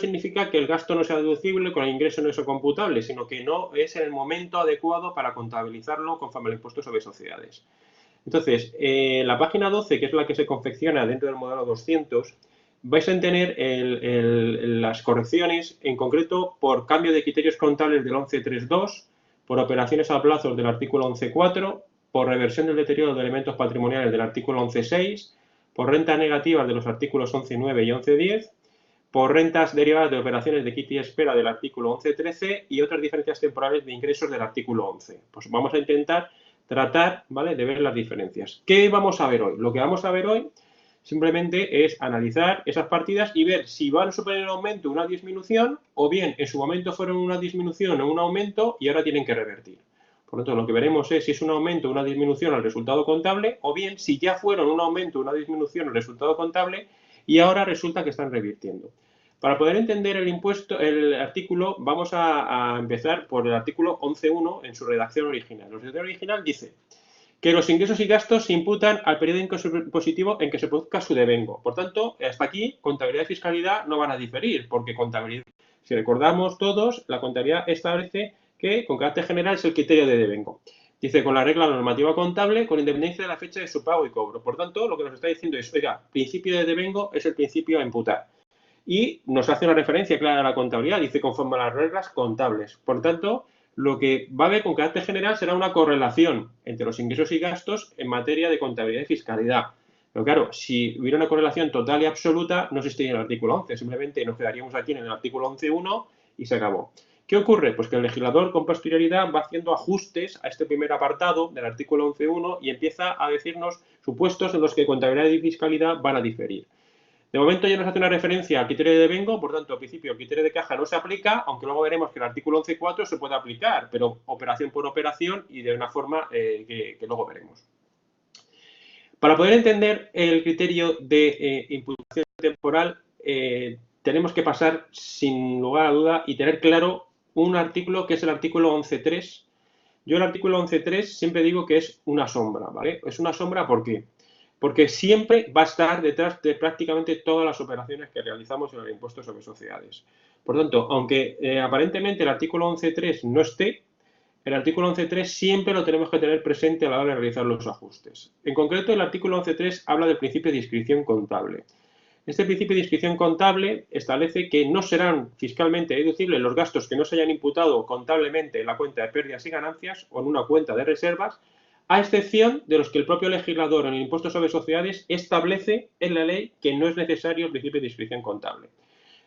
significa que el gasto no sea deducible, con el ingreso no es computable, sino que no es el momento adecuado para contabilizarlo conforme al impuesto sobre sociedades. Entonces, la página 12, que es la que se confecciona dentro del modelo 200, vais a tener las correcciones, en concreto, por cambio de criterios contables del 11.3.2, por operaciones a plazos del artículo 11.4, por reversión del deterioro de elementos patrimoniales del artículo 11.6, por rentas negativas de los artículos 11.9 y 11.10, por rentas derivadas de operaciones de quita y espera del artículo 11.13 y otras diferencias temporales de ingresos del artículo 11. Pues vamos a intentar tratar, ¿vale?, de ver las diferencias. ¿Qué vamos a ver hoy? Lo que vamos a ver hoy simplemente es analizar esas partidas y ver si van a suponer un aumento o una disminución, o bien en su momento fueron una disminución o un aumento y ahora tienen que revertir. Por lo tanto, lo que veremos es si es un aumento o una disminución al resultado contable, o bien si ya fueron un aumento o una disminución al resultado contable y ahora resulta que están revirtiendo. Para poder entender el artículo, vamos a empezar por el artículo 11.1 en su redacción original. La redacción original dice que los ingresos y gastos se imputan al periodo impositivo en que se produzca su devengo. Por tanto, hasta aquí, contabilidad y fiscalidad no van a diferir, porque contabilidad, si recordamos todos, la contabilidad establece que con carácter general es el criterio de devengo. Dice, con la regla normativa contable, con independencia de la fecha de su pago y cobro. Por tanto, lo que nos está diciendo es, oiga, principio de devengo es el principio a imputar. Y nos hace una referencia clara a la contabilidad, dice, conforme a las reglas contables. Por tanto, lo que va a haber con carácter general será una correlación entre los ingresos y gastos en materia de contabilidad y fiscalidad. Pero claro, si hubiera una correlación total y absoluta, no existiría el artículo 11, simplemente nos quedaríamos aquí en el artículo 11.1 y se acabó. ¿Qué ocurre? Pues que el legislador con posterioridad va haciendo ajustes a este primer apartado del artículo 11.1 y empieza a decirnos supuestos en los que contabilidad y fiscalidad van a diferir. De momento ya nos hace una referencia al criterio de devengo, por tanto, al principio el criterio de caja no se aplica, aunque luego veremos que el artículo 11.4 se puede aplicar, pero operación por operación y de una forma que luego veremos. Para poder entender el criterio de imputación temporal, tenemos que pasar sin lugar a duda y tener claro un artículo que es el artículo 11.3. Yo el artículo 11.3 siempre digo que es una sombra, ¿vale? Es una sombra, ¿por qué? Porque siempre va a estar detrás de prácticamente todas las operaciones que realizamos en el impuesto sobre sociedades. Por tanto, aunque aparentemente el artículo 11.3 no esté, el artículo 11.3 siempre lo tenemos que tener presente a la hora de realizar los ajustes. En concreto, el artículo 11.3 habla del principio de inscripción contable. Este principio de inscripción contable establece que no serán fiscalmente deducibles los gastos que no se hayan imputado contablemente en la cuenta de pérdidas y ganancias o en una cuenta de reservas, a excepción de los que el propio legislador en el impuesto sobre sociedades establece en la ley que no es necesario el principio de inscripción contable.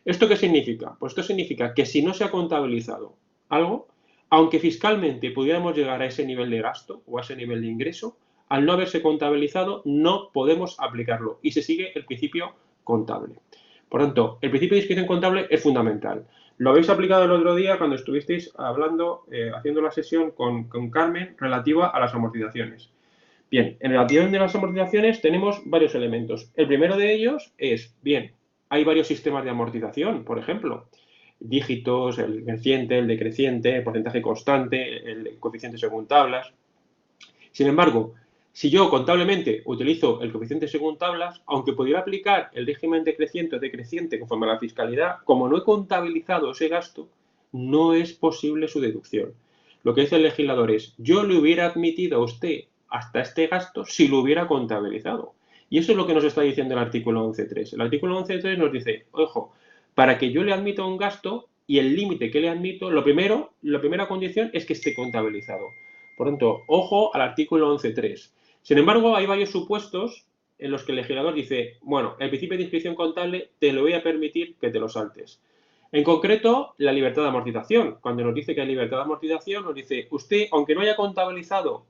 ¿Esto qué significa? Pues esto significa que si no se ha contabilizado algo, aunque fiscalmente pudiéramos llegar a ese nivel de gasto o a ese nivel de ingreso, al no haberse contabilizado no podemos aplicarlo y se sigue el principio contable. Por tanto, el principio de inscripción contable es fundamental. Lo habéis aplicado el otro día cuando estuvisteis hablando, haciendo la sesión con Carmen relativa a las amortizaciones. Bien, en relación de las amortizaciones tenemos varios elementos. El primero de ellos es, bien, hay varios sistemas de amortización, por ejemplo, dígitos, el creciente, el decreciente, el porcentaje constante, el coeficiente según tablas. Sin embargo, si yo contablemente utilizo el coeficiente según tablas, aunque pudiera aplicar el régimen decreciente o decreciente conforme a la fiscalidad, como no he contabilizado ese gasto, no es posible su deducción. Lo que dice el legislador es, yo le hubiera admitido a usted hasta este gasto si lo hubiera contabilizado. Y eso es lo que nos está diciendo el artículo 11.3. El artículo 11.3 nos dice, ojo, para que yo le admita un gasto y el límite que le admito, la primera condición es que esté contabilizado. Por tanto, ojo al artículo 11.3. Sin embargo, hay varios supuestos en los que el legislador dice, bueno, el principio de inscripción contable te lo voy a permitir que te lo saltes. En concreto, la libertad de amortización. Cuando nos dice que hay libertad de amortización, nos dice, usted, aunque no haya contabilizado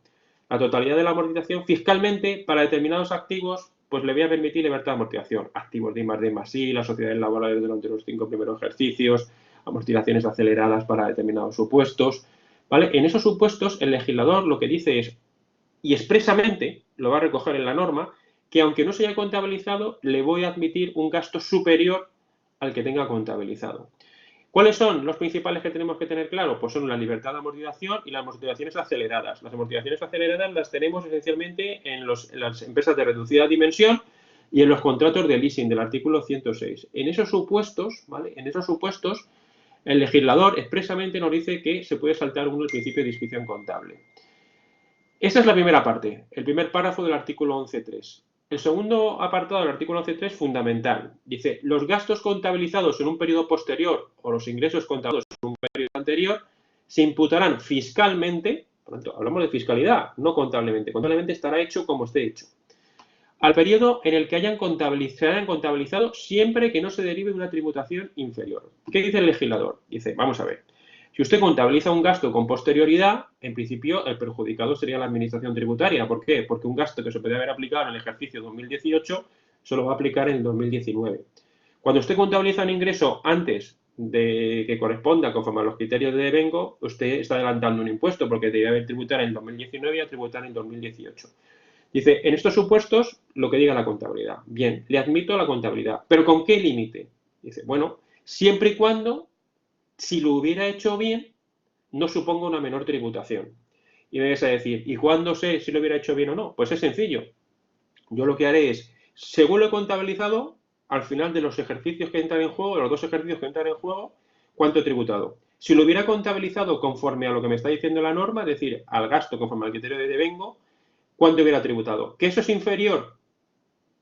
la totalidad de la amortización, fiscalmente, para determinados activos, pues le voy a permitir libertad de amortización. Activos de I+D+I, las sociedades laborales durante los 5 primeros ejercicios, amortizaciones aceleradas para determinados supuestos, ¿vale? En esos supuestos, el legislador lo que dice es, y expresamente lo va a recoger en la norma, que aunque no se haya contabilizado, le voy a admitir un gasto superior al que tenga contabilizado. ¿Cuáles son los principales que tenemos que tener claro? Pues son la libertad de amortización y las amortizaciones aceleradas. Las amortizaciones aceleradas las tenemos esencialmente en las empresas de reducida dimensión y en los contratos de leasing del artículo 106. En esos supuestos, ¿vale? En esos supuestos, el legislador expresamente nos dice que se puede saltar uno el principio de discreción contable. Esa es la primera parte, el primer párrafo del artículo 11.3. El segundo apartado del artículo 11.3 es fundamental. Dice, los gastos contabilizados en un periodo posterior o los ingresos contabilizados en un periodo anterior se imputarán fiscalmente, por lo tanto, hablamos de fiscalidad, no contablemente. Contablemente estará hecho como esté hecho, al periodo en el que hayan contabilizado siempre que no se derive de una tributación inferior. ¿Qué dice el legislador? Dice, vamos a ver, si usted contabiliza un gasto con posterioridad, en principio el perjudicado sería la administración tributaria. ¿Por qué? Porque un gasto que se puede haber aplicado en el ejercicio 2018 se lo va a aplicar en el 2019. Cuando usted contabiliza un ingreso antes de que corresponda conforme a los criterios de devengo, usted está adelantando un impuesto porque debe haber tributar en el 2019 y a tributar en el 2018. Dice, en estos supuestos, lo que diga la contabilidad. Bien, le admito la contabilidad. ¿Pero con qué límite? Dice, bueno, siempre y cuando, si lo hubiera hecho bien, no suponga una menor tributación. Y me vas a decir, ¿y cuándo sé si lo hubiera hecho bien o no? Pues es sencillo. Yo lo que haré es, según lo he contabilizado, al final de los ejercicios que entran en juego, de los 2 ejercicios que entran en juego, ¿cuánto he tributado? Si lo hubiera contabilizado conforme a lo que me está diciendo la norma, es decir, al gasto conforme al criterio de devengo, ¿cuánto hubiera tributado? ¿Que eso es inferior?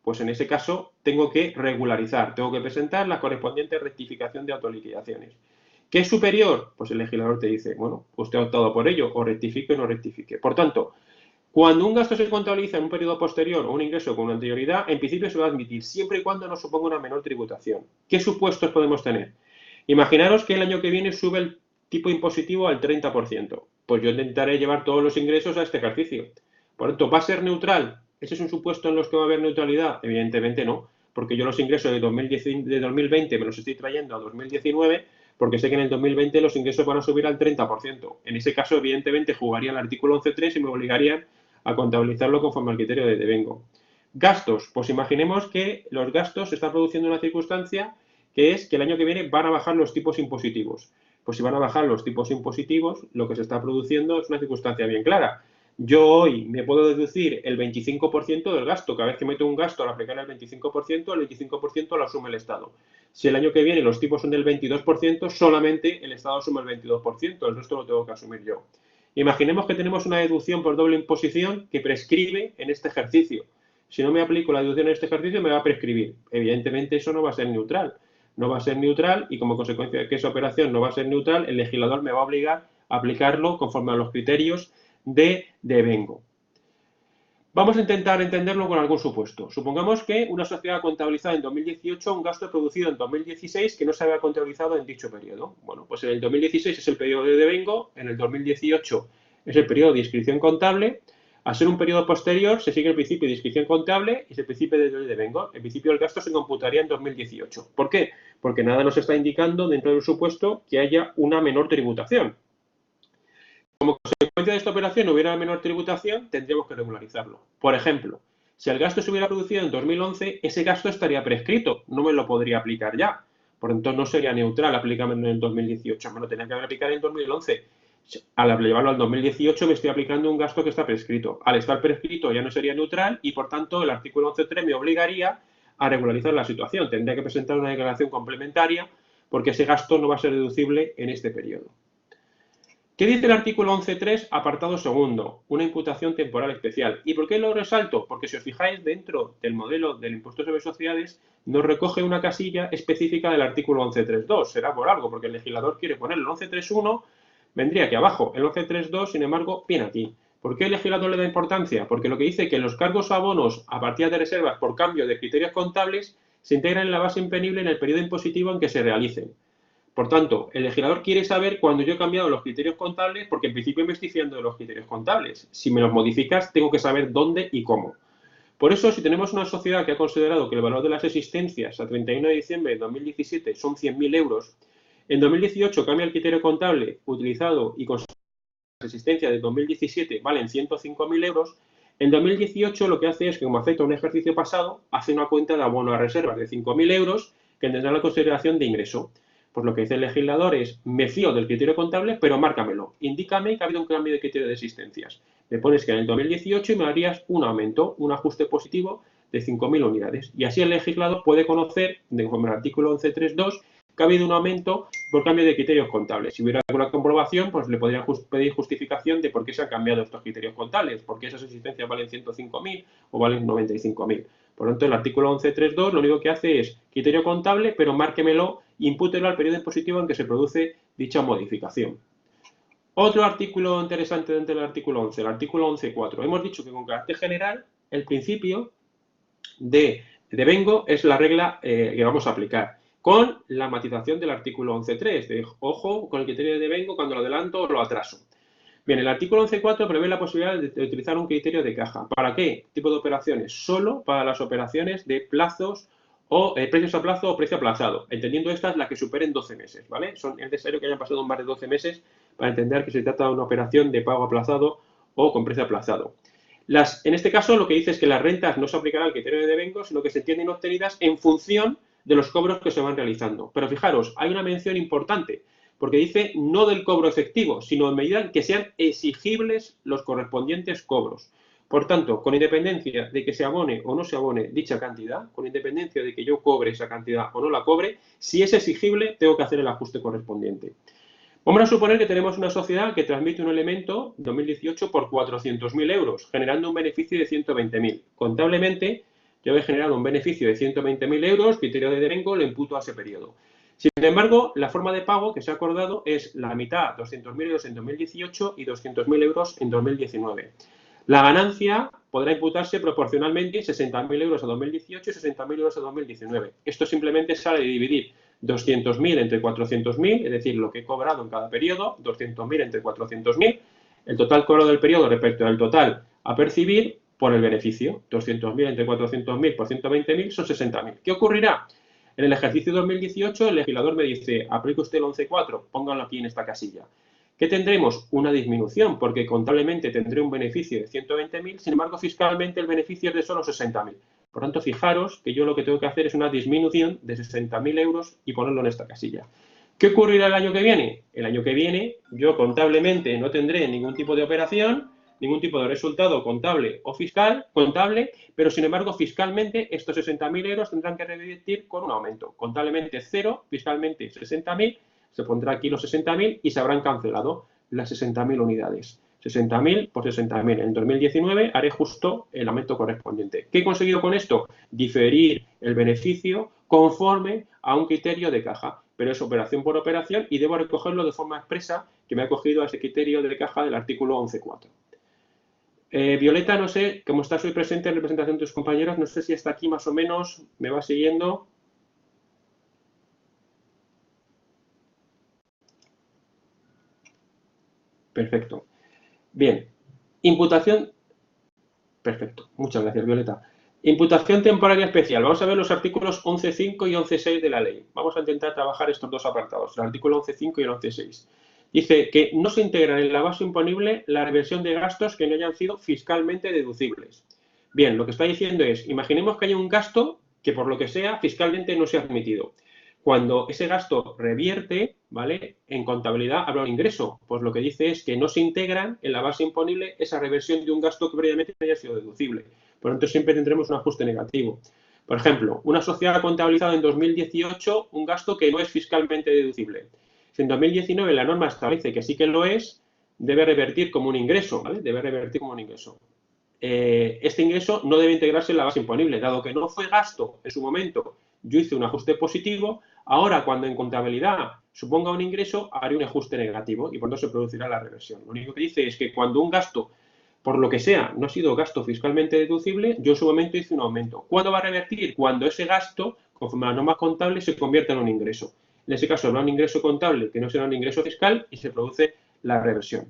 Pues en ese caso tengo que regularizar, tengo que presentar la correspondiente rectificación de autoliquidaciones. ¿Qué es superior? Pues el legislador te dice, bueno, usted ha optado por ello, o rectifique o no rectifique. Por tanto, cuando un gasto se contabiliza en un periodo posterior o un ingreso con anterioridad, en principio se va a admitir, siempre y cuando no suponga una menor tributación. ¿Qué supuestos podemos tener? Imaginaros que el año que viene sube el tipo impositivo al 30%. Pues yo intentaré llevar todos los ingresos a este ejercicio. Por tanto, ¿va a ser neutral? ¿Ese es un supuesto en los que va a haber neutralidad? Evidentemente no, porque yo los ingresos de 2020 me los estoy trayendo a 2019 porque sé que en el 2020 los ingresos van a subir al 30%. En ese caso, evidentemente, jugaría el artículo 11.3 y me obligarían a contabilizarlo conforme al criterio de devengo. Gastos. Pues imaginemos que los gastos se están produciendo en una circunstancia que es que el año que viene van a bajar los tipos impositivos. Pues si van a bajar los tipos impositivos, lo que se está produciendo es una circunstancia bien clara. Yo hoy me puedo deducir el 25% del gasto. Cada vez que meto un gasto al aplicar el 25% lo asume el Estado. Si el año que viene los tipos son del 22%, solamente el Estado asume el 22%, el resto lo tengo que asumir yo. Imaginemos que tenemos una deducción por doble imposición que prescribe en este ejercicio. Si no me aplico la deducción en este ejercicio, me va a prescribir. Evidentemente eso no va a ser neutral. No va a ser neutral y como consecuencia de que esa operación no va a ser neutral, el legislador me va a obligar a aplicarlo conforme a los criterios de devengo. Vamos a intentar entenderlo con algún supuesto. Supongamos que una sociedad ha contabilizado en 2018 un gasto producido en 2016 que no se había contabilizado en dicho periodo. Bueno, pues en el 2016 es el periodo de devengo, en el 2018 es el periodo de inscripción contable. Al ser un periodo posterior, se sigue el principio de inscripción contable y es el principio de devengo. El principio del gasto se computaría en 2018. ¿Por qué? Porque nada nos está indicando dentro del supuesto que haya una menor tributación. Como consecuencia de esta operación hubiera menor tributación, tendríamos que regularizarlo. Por ejemplo, si el gasto se hubiera producido en 2011, ese gasto estaría prescrito, no me lo podría aplicar ya. Por lo tanto, no sería neutral aplicarme en el 2018, me lo tenía que aplicar en 2011. Al llevarlo al 2018 me estoy aplicando un gasto que está prescrito. Al estar prescrito ya no sería neutral y, por tanto, el artículo 11.3 me obligaría a regularizar la situación. Tendría que presentar una declaración complementaria porque ese gasto no va a ser deducible en este periodo. ¿Qué dice el artículo 11.3, apartado segundo? Una imputación temporal especial. ¿Y por qué lo resalto? Porque si os fijáis, dentro del modelo del impuesto sobre sociedades nos recoge una casilla específica del artículo 11.3.2. Será por algo, porque el legislador quiere ponerlo. El 11.3.1 vendría aquí abajo. El 11.3.2, sin embargo, viene aquí. ¿Por qué el legislador le da importancia? Porque lo que dice que los cargos o abonos a partida de reservas por cambio de criterios contables se integran en la base imponible en el periodo impositivo en que se realicen. Por tanto, el legislador quiere saber cuándo yo he cambiado los criterios contables, porque en principio me estoy fiando de los criterios contables. Si me los modificas, tengo que saber dónde y cómo. Por eso, si tenemos una sociedad que ha considerado que el valor de las existencias a 31 de diciembre de 2017 son 100.000 euros, en 2018 cambia el criterio contable utilizado y con las existencias de 2017 valen 105.000 euros, en 2018 lo que hace es que, como afecta a un ejercicio pasado, hace una cuenta de abono a reservas de 5.000 euros que tendrá la consideración de ingreso. Pues lo que dice el legislador es, me fío del criterio contable, pero márcamelo. Indícame que ha habido un cambio de criterio de existencias. Me pones que en el 2018 y me harías un aumento, un ajuste positivo de 5.000 unidades. Y así el legislador puede conocer, conforme al artículo 11.3.2, que ha habido un aumento por cambio de criterios contables. Si hubiera alguna comprobación, pues le podrían pedir justificación de por qué se han cambiado estos criterios contables, por qué esas existencias valen 105.000 o valen 95.000. Por lo tanto, el artículo 11.3.2 lo único que hace es criterio contable, pero márquemelo, impútelo al periodo impositivo en que se produce dicha modificación. Otro artículo interesante dentro del artículo 11, el artículo 11.4. Hemos dicho que con carácter general, el principio de devengo es la regla que vamos a aplicar, con la matización del artículo 11.3, de ojo con el criterio de devengo cuando lo adelanto o lo atraso. Bien, el artículo 11.4 prevé la posibilidad de utilizar un criterio de caja. ¿Para qué tipo de operaciones? Solo para las operaciones de plazos o precios a plazo o precio aplazado, entendiendo estas las que superen 12 meses, ¿vale? Es necesario que hayan pasado más de 12 meses para entender que se trata de una operación de pago aplazado o con precio aplazado. En este caso, lo que dice es que las rentas no se aplicará al criterio de devengo, sino que se entienden obtenidas en función de los cobros que se van realizando. Pero fijaros, hay una mención importante, porque dice no del cobro efectivo, sino en medida en que sean exigibles los correspondientes cobros. Por tanto, con independencia de que se abone o no se abone dicha cantidad, con independencia de que yo cobre esa cantidad o no la cobre, si es exigible, tengo que hacer el ajuste correspondiente. Vamos a suponer que tenemos una sociedad que transmite un elemento 2018 por 400.000 euros, generando un beneficio de 120.000. Contablemente, yo he generado un beneficio de 120.000 euros, criterio de devengo, lo imputo a ese periodo. Sin embargo, la forma de pago que se ha acordado es la mitad, 200.000 euros en 2018 y 200.000 euros en 2019. La ganancia podrá imputarse proporcionalmente 60.000 euros a 2018 y 60.000 euros a 2019. Esto simplemente sale de dividir 200.000 entre 400.000, es decir, lo que he cobrado en cada periodo, 200.000 entre 400.000, el total cobro del periodo respecto al total a percibir por el beneficio. 200.000 entre 400.000 por 120.000 son 60.000. ¿Qué ocurrirá? En el ejercicio 2018 el legislador me dice, aplique usted el 11.4, pónganlo aquí en esta casilla. ¿Qué tendremos? Una disminución, porque contablemente tendré un beneficio de 120.000, sin embargo, fiscalmente el beneficio es de solo 60.000. Por tanto, fijaros que yo lo que tengo que hacer es una disminución de 60.000 euros y ponerlo en esta casilla. ¿Qué ocurrirá el año que viene? El año que viene yo contablemente no tendré ningún tipo de operación, ningún tipo de resultado contable o fiscal, pero sin embargo fiscalmente estos 60.000 euros tendrán que revertir con un aumento. Contablemente 0, fiscalmente 60.000, se pondrá aquí los 60.000 y se habrán cancelado las 60.000 unidades. 60.000 por 60.000. En 2019 haré justo el aumento correspondiente. ¿Qué he conseguido con esto? Diferir el beneficio conforme a un criterio de caja, pero es operación por operación y debo recogerlo de forma expresa que me ha cogido a ese criterio de caja del artículo 11.4. Violeta, no sé, como estás hoy presente en representación de tus compañeros, no sé si hasta aquí más o menos me va siguiendo. Perfecto. Bien, imputación. Perfecto, muchas gracias, Violeta. Imputación temporaria especial. Vamos a ver los artículos 11.5 y 11.6 de la ley. Vamos a intentar trabajar estos dos apartados, el artículo 11.5 y el 11.6. Dice que no se integra en la base imponible la reversión de gastos que no hayan sido fiscalmente deducibles. Bien, lo que está diciendo es, imaginemos que hay un gasto que por lo que sea fiscalmente no se ha admitido. Cuando ese gasto revierte, ¿vale? En contabilidad habrá un ingreso. Pues lo que dice es que no se integran en la base imponible esa reversión de un gasto que previamente no haya sido deducible. Por lo tanto, siempre tendremos un ajuste negativo. Por ejemplo, una sociedad ha contabilizado en 2018 un gasto que no es fiscalmente deducible. Si en 2019 la norma establece que sí que lo es, debe revertir como un ingreso, ¿vale? Debe revertir como un ingreso. Este ingreso no debe integrarse en la base imponible, dado que no fue gasto en su momento. Yo hice un ajuste positivo, ahora cuando en contabilidad suponga un ingreso, haré un ajuste negativo y por tanto se producirá la reversión. Lo único que dice es que cuando un gasto, por lo que sea, no ha sido gasto fiscalmente deducible, yo en su momento hice un aumento. ¿Cuándo va a revertir? Cuando ese gasto, conforme a la norma contable, se convierta en un ingreso. En ese caso habrá un ingreso contable que no será un ingreso fiscal y se produce la reversión.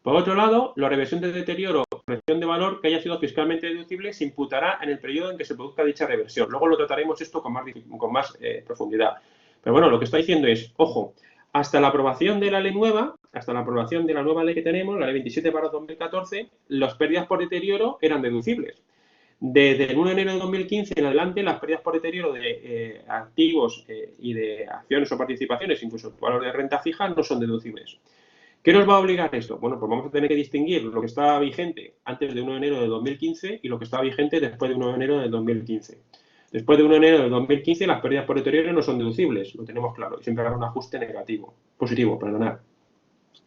Por otro lado, la reversión de deterioro o corrección de valor que haya sido fiscalmente deducible se imputará en el periodo en que se produzca dicha reversión. Luego lo trataremos esto con más profundidad. Pero bueno, lo que está diciendo es, ojo, hasta la aprobación de la ley nueva, hasta la aprobación de la nueva ley que tenemos, la ley 27/2014, las pérdidas por deterioro eran deducibles. Desde el 1 de enero de 2015 en adelante, las pérdidas por deterioro de activos y de acciones o participaciones, incluso el valor de renta fija, no son deducibles. ¿Qué nos va a obligar esto? Bueno, pues vamos a tener que distinguir lo que estaba vigente antes de 1 de enero de 2015 y lo que estaba vigente después de 1 de enero de 2015. Después de 1 de enero de 2015 las pérdidas por deterioro no son deducibles, lo tenemos claro, y siempre habrá un ajuste positivo, perdonad.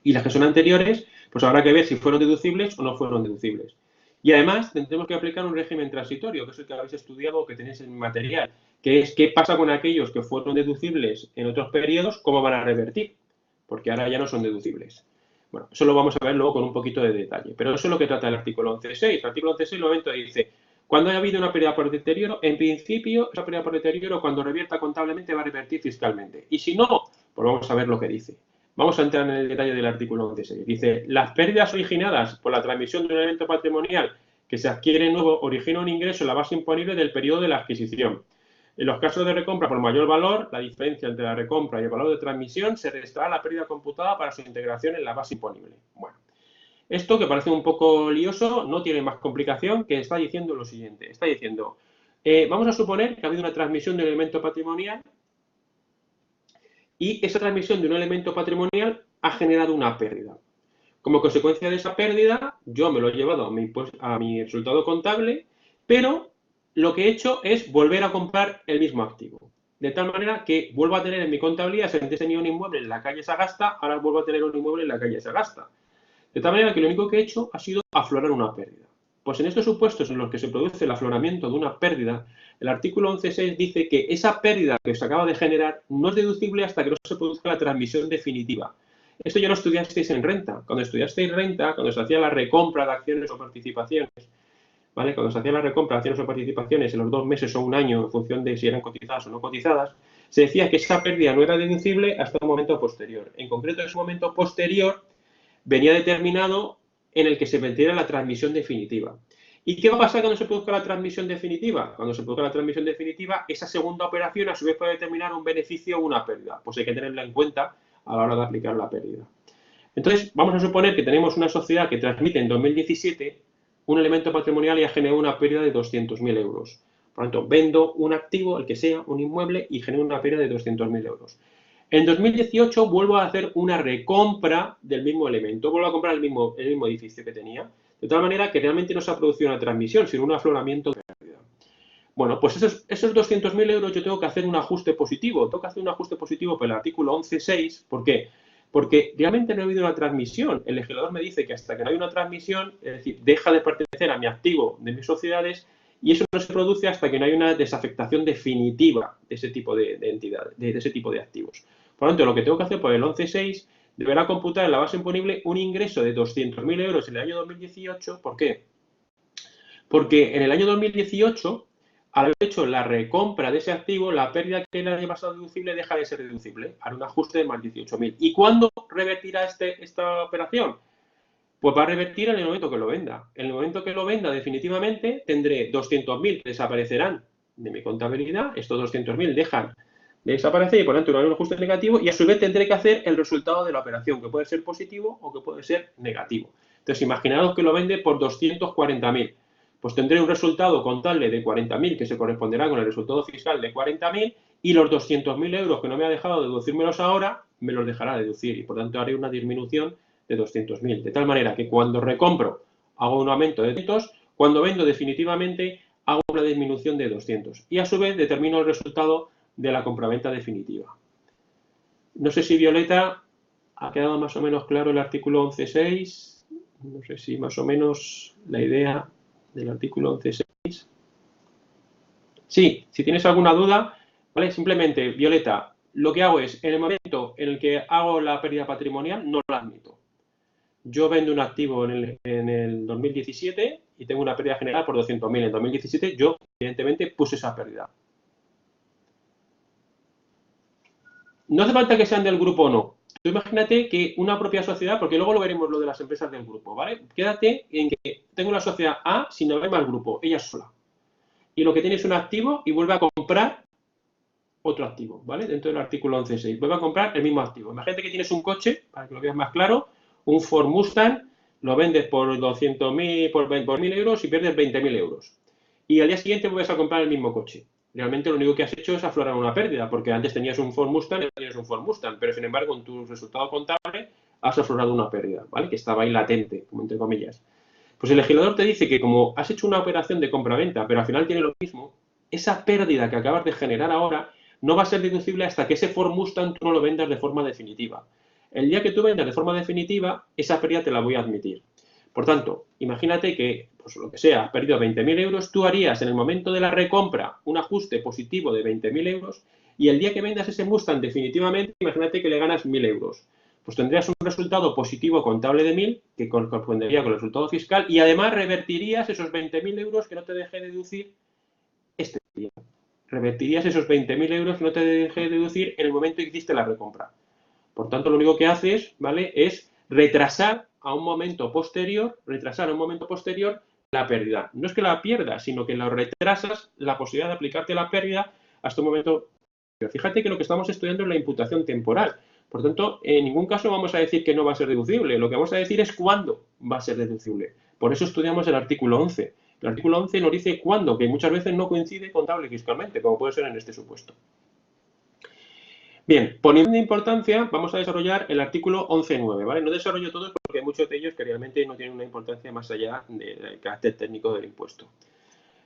Y las que son anteriores, pues habrá que ver si fueron deducibles o no fueron deducibles. Y además tendremos que aplicar un régimen transitorio, que es el que habéis estudiado o que tenéis en mi material, que es qué pasa con aquellos que fueron deducibles en otros periodos, cómo van a revertir, porque ahora ya no son deducibles. Bueno, eso lo vamos a ver luego con un poquito de detalle, pero eso es lo que trata el artículo 11.6. El artículo 11.6 en el momento dice, cuando haya habido una pérdida por deterioro, en principio esa pérdida por deterioro cuando revierta contablemente va a revertir fiscalmente. Y si no, pues vamos a ver lo que dice. Vamos a entrar en el detalle del artículo 11.6. Dice, las pérdidas originadas por la transmisión de un elemento patrimonial que se adquiere nuevo origina un ingreso en la base imponible del periodo de la adquisición. En los casos de recompra por mayor valor, la diferencia entre la recompra y el valor de transmisión se restará la pérdida computada para su integración en la base imponible. Bueno, esto que parece un poco lioso no tiene más complicación que está diciendo lo siguiente. Está diciendo, vamos a suponer que ha habido una transmisión de un elemento patrimonial y esa transmisión de un elemento patrimonial ha generado una pérdida. Como consecuencia de esa pérdida, yo me lo he llevado a mi resultado contable, pero lo que he hecho es volver a comprar el mismo activo. De tal manera que vuelvo a tener en mi contabilidad, si antes tenía un inmueble en la calle Sagasta, ahora vuelvo a tener un inmueble en la calle Sagasta. De tal manera que lo único que he hecho ha sido aflorar una pérdida. Pues en estos supuestos en los que se produce el afloramiento de una pérdida, el artículo 11.6 dice que esa pérdida que se acaba de generar no es deducible hasta que no se produzca la transmisión definitiva. Esto ya lo estudiasteis en renta. Cuando estudiasteis renta, cuando se hacía la recompra de acciones o participaciones, ¿vale? Cuando se hacía la recompra de acciones o participaciones en los 2 meses o un año, en función de si eran cotizadas o no cotizadas, se decía que esa pérdida no era deducible hasta un momento posterior. En concreto, ese momento posterior venía determinado en el que se metiera la transmisión definitiva. ¿Y qué va a pasar cuando se produzca la transmisión definitiva? Cuando se produzca la transmisión definitiva, esa segunda operación a su vez puede determinar un beneficio o una pérdida. Pues hay que tenerla en cuenta a la hora de aplicar la pérdida. Entonces, vamos a suponer que tenemos una sociedad que transmite en 2017 un elemento patrimonial y ha generado una pérdida de 200.000 euros. Por lo tanto, vendo un activo, el que sea, un inmueble, y genero una pérdida de 200.000 euros. En 2018 vuelvo a hacer una recompra del mismo elemento, vuelvo a comprar el mismo edificio que tenía, de tal manera que realmente no se ha producido una transmisión, sino un afloramiento de pérdida. Bueno, pues esos 200.000 euros yo tengo que hacer un ajuste positivo. Tengo que hacer un ajuste positivo por el artículo 11.6. ¿Por qué? Porque realmente no ha habido una transmisión. El legislador me dice que hasta que no hay una transmisión, es decir, deja de pertenecer a mi activo de mis sociedades y eso no se produce hasta que no hay una desafectación definitiva de ese tipo de entidades, de ese tipo de activos. Por lo tanto, lo que tengo que hacer por el 11.6 deberá computar en la base imponible un ingreso de 200.000 euros en el año 2018. ¿Por qué? Porque en el año 2018, al haber hecho la recompra de ese activo, la pérdida que el año pasado deducible deja de ser deducible. Hará un ajuste de más 18.000. ¿Y cuándo revertirá esta operación? Pues va a revertir en el momento que lo venda. En el momento que lo venda, definitivamente, tendré 200.000 que desaparecerán de mi contabilidad. Estos 200.000 dejan de desaparecer y por lo tanto no hay un ajuste negativo y a su vez tendré que hacer el resultado de la operación, que puede ser positivo o que puede ser negativo. Entonces, imaginaos que lo vende por 240.000. Pues tendré un resultado contable de 40.000 que se corresponderá con el resultado fiscal de 40.000 y los 200.000 euros que no me ha dejado deducírmelos ahora, me los dejará deducir y por tanto haré una disminución de 200.000. De tal manera que cuando recompro hago un aumento de 200, cuando vendo definitivamente hago una disminución de 200 y a su vez determino el resultado de la compraventa definitiva. No sé si Violeta ha quedado más o menos claro el artículo 11.6. No sé si más o menos la idea del artículo 11.6. Sí, si tienes alguna duda, ¿vale? Simplemente, Violeta, lo que hago es, en el momento en el que hago la pérdida patrimonial, no la admito. Yo vendo un activo en el 2017 y tengo una pérdida general por 200.000. En 2017 yo, evidentemente, puse esa pérdida. No hace falta que sean del grupo o no. Tú imagínate que una propia sociedad, porque luego lo veremos lo de las empresas del grupo, ¿vale? Quédate en que tengo una sociedad A sin haber más grupo, ella sola. Y lo que tiene es un activo y vuelve a comprar otro activo, ¿vale? Dentro del artículo 11.6. Vuelve a comprar el mismo activo. Imagínate que tienes un coche, para que lo veas más claro, un Ford Mustang, lo vendes por 200.000, por 1.000 euros y pierdes 20.000 euros. Y al día siguiente vuelves a comprar el mismo coche. Realmente lo único que has hecho es aflorar una pérdida, porque antes tenías un Ford Mustang y ahora tienes un Ford Mustang, pero sin embargo en tu resultado contable has aflorado una pérdida, ¿vale? Que estaba ahí latente, como entre comillas. Pues el legislador te dice que como has hecho una operación de compra-venta, pero al final tiene lo mismo, esa pérdida que acabas de generar ahora no va a ser deducible hasta que ese Ford Mustang tú no lo vendas de forma definitiva. El día que tú vendas de forma definitiva, esa pérdida te la voy a admitir. Por tanto, imagínate que, pues lo que sea, has perdido 20.000 euros, tú harías en el momento de la recompra un ajuste positivo de 20.000 euros y el día que vendas ese Mustang definitivamente, imagínate que le ganas 1.000 euros. Pues tendrías un resultado positivo contable de 1.000 que correspondería con el resultado fiscal y además revertirías esos 20.000 euros que no te dejé deducir este día. Revertirías esos 20.000 euros que no te dejé deducir en el momento que hiciste la recompra. Por tanto, lo único que haces, ¿vale?, es retrasar a un momento posterior la pérdida. No es que la pierdas, sino que la retrasas la posibilidad de aplicarte la pérdida hasta un momento. Fíjate que lo que estamos estudiando es la imputación temporal. Por tanto, en ningún caso vamos a decir que no va a ser deducible. Lo que vamos a decir es cuándo va a ser deducible. Por eso estudiamos el artículo 11. El artículo 11 nos dice cuándo, que muchas veces no coincide contable y fiscalmente, como puede ser en este supuesto. Bien, poniendo importancia, vamos a desarrollar el artículo 11.9, ¿vale? No desarrollo todos porque hay muchos de ellos que realmente no tienen una importancia más allá del carácter técnico del impuesto.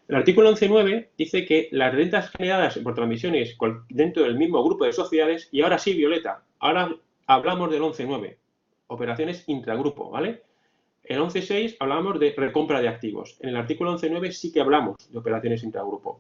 El artículo 11.9 dice que las rentas generadas por transmisiones dentro del mismo grupo de sociedades, y ahora sí, Violeta, ahora hablamos del 11.9, operaciones intragrupo, ¿vale? El 11.6 hablamos de recompra de activos. En el artículo 11.9 sí que hablamos de operaciones intragrupo.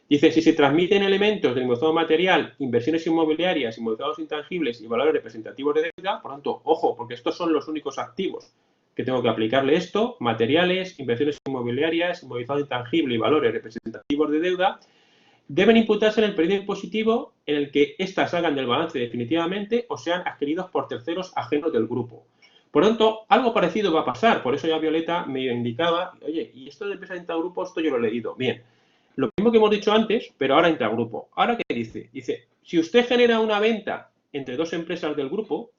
Dice, si se transmiten elementos del inmovilizado material, inversiones inmobiliarias, inmovilizados intangibles y valores representativos de deuda, por tanto, ojo, porque estos son los únicos activos que tengo que aplicarle esto, materiales, inversiones inmobiliarias, inmovilizado intangible y valores representativos de deuda, deben imputarse en el periodo impositivo en el que éstas salgan del balance definitivamente o sean adquiridos por terceros ajenos del grupo. Por lo tanto, algo parecido va a pasar, por eso ya Violeta me indicaba, oye, y esto de empresa intragrupo, esto yo lo he leído, bien. Lo mismo que hemos dicho antes, pero ahora intragrupo. ¿Ahora qué dice? Dice, si usted genera una venta entre dos empresas del grupo,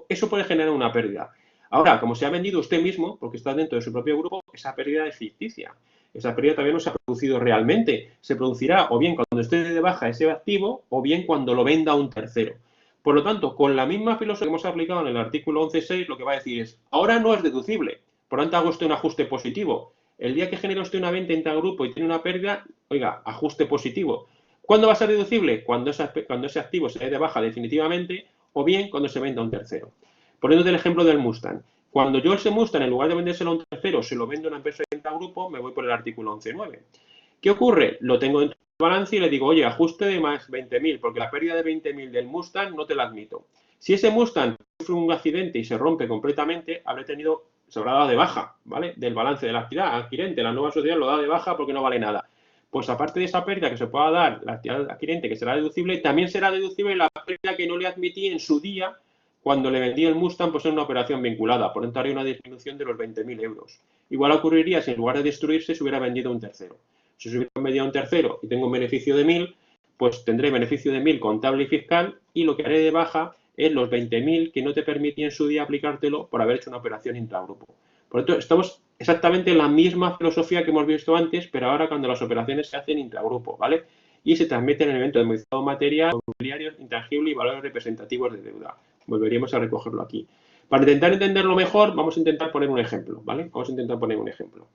eso puede generar una pérdida. Ahora, como se ha vendido usted mismo, porque está dentro de su propio grupo, esa pérdida es ficticia. Esa pérdida todavía no se ha producido realmente. Se producirá o bien cuando usted dé de baja ese activo o bien cuando lo venda a un tercero. Por lo tanto, con la misma filosofía que hemos aplicado en el artículo 11.6, lo que va a decir es, ahora no es deducible, por lo tanto hago usted un ajuste positivo. El día que genera usted una venta intragrupo y tiene una pérdida, oiga, ajuste positivo. ¿Cuándo va a ser deducible? Cuando ese activo se dé de baja definitivamente o bien cuando se venda a un tercero. Poniéndote el ejemplo del Mustang. Cuando yo ese Mustang, en lugar de vendérselo a un tercero, se lo vendo a una empresa de intragrupo, me voy por el artículo 11.9. ¿Qué ocurre? Lo tengo dentro del balance y le digo, oye, ajuste de más 20.000, porque la pérdida de 20.000 del Mustang no te la admito. Si ese Mustang sufre un accidente y se rompe completamente, se habrá dado de baja, ¿vale?, del balance de la actividad adquirente. La nueva sociedad lo da de baja porque no vale nada. Pues aparte de esa pérdida que se pueda dar, la actividad adquirente que será deducible, también será deducible la pérdida que no le admití en su día cuando le vendí el Mustang, pues en una operación vinculada. Por lo tanto, haría una disminución de los 20.000 euros. Igual ocurriría si en lugar de destruirse se hubiera vendido a un tercero. Si se hubiera vendido a un tercero y tengo un beneficio de 1.000, pues tendré beneficio de 1.000 contable y fiscal y lo que haré de baja es los 20.000 que no te permití en su día aplicártelo por haber hecho una operación intragrupo. Por lo tanto, estamos exactamente en la misma filosofía que hemos visto antes, pero ahora cuando las operaciones se hacen intragrupo, ¿vale? Y se transmiten elementos de inmovilizado material, mobiliario, intangible y valores representativos de deuda. Volveríamos a recogerlo aquí. Para intentar entenderlo mejor, vamos a intentar poner un ejemplo, ¿vale? Vamos a intentar poner un ejemplo.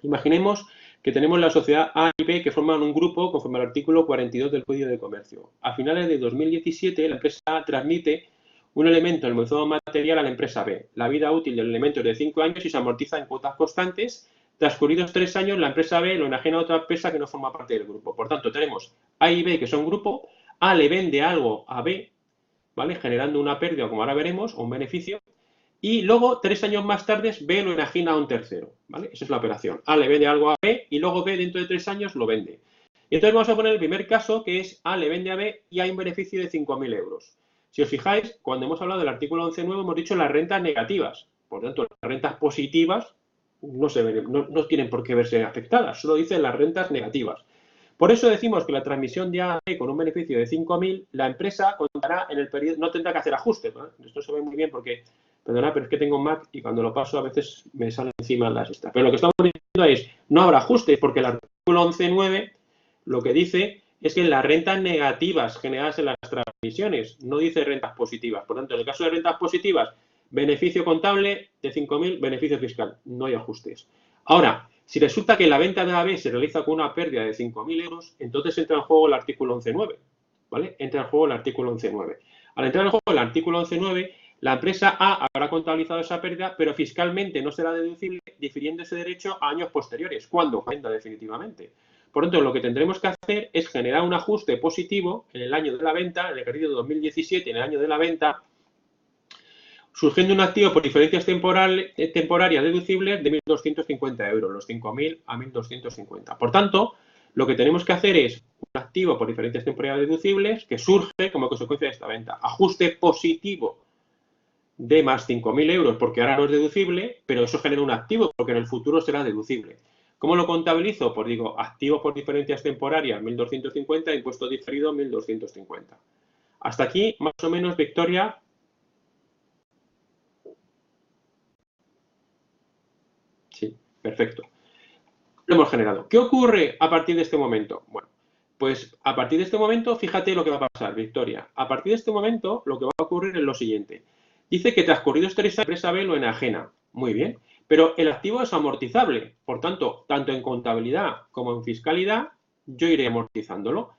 Imaginemos que tenemos la sociedad A y B que forman un grupo conforme al artículo 42 del Código de Comercio. A finales de 2017, la empresa A transmite un elemento del inmovilizado material a la empresa B. La vida útil del elemento es de 5 años y se amortiza en cuotas constantes. Transcurridos 3 años, la empresa B lo enajena a otra empresa que no forma parte del grupo. Por tanto, tenemos A y B que son grupo. A le vende algo a B, ¿vale?, generando una pérdida, como ahora veremos, o un beneficio. Y luego, 3 años más tarde, B lo enajena a un tercero, ¿vale? Esa es la operación. A le vende algo a B y luego B, dentro de 3 años, lo vende. Y entonces vamos a poner el primer caso, que es A le vende a B y hay un beneficio de 5.000 euros. Si os fijáis, cuando hemos hablado del artículo 11.9 hemos dicho las rentas negativas. Por lo tanto, las rentas positivas no tienen por qué verse afectadas, solo dicen las rentas negativas. Por eso decimos que la transmisión de A a B con un beneficio de 5.000, la empresa contará en el periodo, no tendrá que hacer ajustes, ¿no? Esto se ve muy bien porque, perdona, pero es que tengo un Mac y cuando lo paso a veces me salen encima las estas. Pero lo que estamos diciendo es, no habrá ajustes porque el artículo 11.9 lo que dice es que las rentas negativas generadas en las transmisiones, no dice rentas positivas. Por tanto, en el caso de rentas positivas, beneficio contable de 5.000, beneficio fiscal, no hay ajustes. Ahora, si resulta que la venta de AB se realiza con una pérdida de 5.000 euros, entonces entra en juego el artículo 11.9, ¿vale? Entra en juego el artículo 11.9. Al entrar en juego el artículo 11.9, la empresa A habrá contabilizado esa pérdida, pero fiscalmente no será deducible, difiriendo ese derecho a años posteriores, cuando venda definitivamente. Por lo tanto, lo que tendremos que hacer es generar un ajuste positivo en el año de la venta, en el ejercicio 2017, en el año de la venta, surgiendo un activo por diferencias temporarias deducibles de 1.250 euros, los 5.000 a 1.250. Por tanto, lo que tenemos que hacer es un activo por diferencias temporarias deducibles que surge como consecuencia de esta venta. Ajuste positivo de más 5.000 euros, porque ahora no es deducible, pero eso genera un activo, porque en el futuro será deducible. ¿Cómo lo contabilizo? Pues digo, activo por diferencias temporarias, 1.250, impuesto diferido, 1.250. Hasta aquí, más o menos, Victoria. Sí, perfecto. Lo hemos generado. ¿Qué ocurre a partir de este momento? Bueno, pues a partir de este momento, fíjate lo que va a pasar, Victoria. A partir de este momento, lo que va a ocurrir es lo siguiente. Dice que transcurridos 3 años, la empresa B lo enajena. Muy bien. Pero el activo es amortizable. Por tanto, tanto en contabilidad como en fiscalidad, yo iré amortizándolo.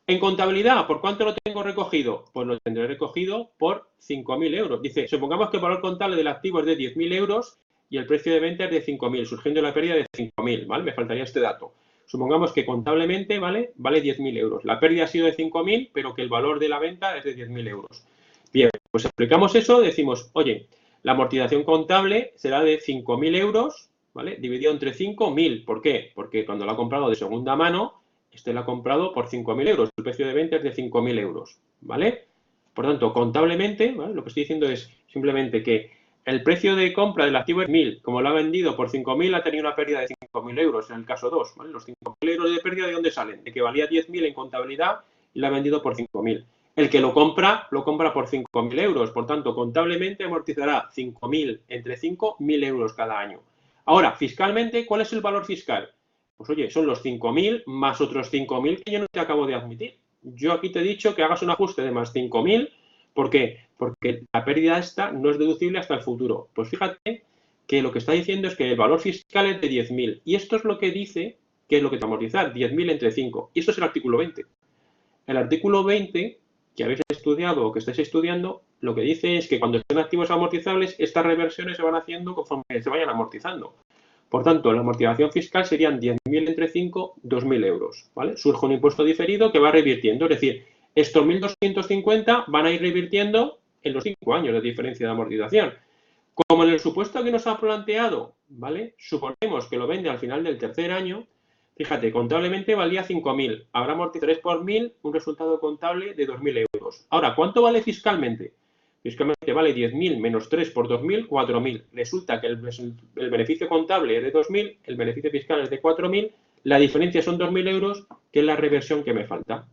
En contabilidad, ¿por cuánto lo tengo recogido? Pues lo tendré recogido por 5.000 euros. Dice, supongamos que el valor contable del activo es de 10.000 euros y el precio de venta es de 5.000, surgiendo la pérdida de 5.000, ¿vale? Me faltaría este dato. Supongamos que contablemente vale 10.000 euros. La pérdida ha sido de 5.000, pero que el valor de la venta es de 10.000 euros. Bien, pues aplicamos eso, decimos, oye, la amortización contable será de 5.000 euros, ¿vale? Dividido entre 5.000. ¿Por qué? Porque cuando lo ha comprado de segunda mano, este lo ha comprado por 5.000 euros. El precio de venta es de 5.000 euros, ¿vale? Por tanto, contablemente, ¿vale? Lo que estoy diciendo es simplemente que el precio de compra del activo es 1.000. Como lo ha vendido por 5.000, ha tenido una pérdida de 5.000 euros en el caso 2, ¿vale? Los 5.000 euros de pérdida, ¿de dónde salen? De que valía 10.000 en contabilidad y lo ha vendido por 5.000. El que lo compra por 5.000 euros. Por tanto, contablemente amortizará 5.000 entre 5.000 euros cada año. Ahora, fiscalmente, ¿cuál es el valor fiscal? Pues oye, son los 5.000 más otros 5.000 que yo no te acabo de admitir. Yo aquí te he dicho que hagas un ajuste de más 5.000. ¿Por qué? Porque la pérdida esta no es deducible hasta el futuro. Pues fíjate que lo que está diciendo es que el valor fiscal es de 10.000. Y esto es lo que dice que es lo que te va a amortizar, 10.000 entre 5. Y esto es el artículo 20. El artículo 20, que habéis estudiado o que estáis estudiando, lo que dice es que cuando estén activos amortizables, estas reversiones se van haciendo conforme se vayan amortizando. Por tanto, la amortización fiscal serían 10.000 entre 5, 2.000 euros, ¿vale? Surge un impuesto diferido que va revirtiendo, es decir, estos 1.250 van a ir revirtiendo en los 5 años de diferencia de amortización. Como en el supuesto que nos ha planteado, ¿vale? Suponemos que lo vende al final del tercer año, fíjate, contablemente valía 5.000, habrá amortizado 3 por 1.000, un resultado contable de 2.000 euros. Ahora, ¿cuánto vale fiscalmente? Fiscalmente vale 10.000 menos 3 por 2.000, 4.000. Resulta que el beneficio contable es de 2.000, el beneficio fiscal es de 4.000, la diferencia son 2.000 euros, que es la reversión que me falta.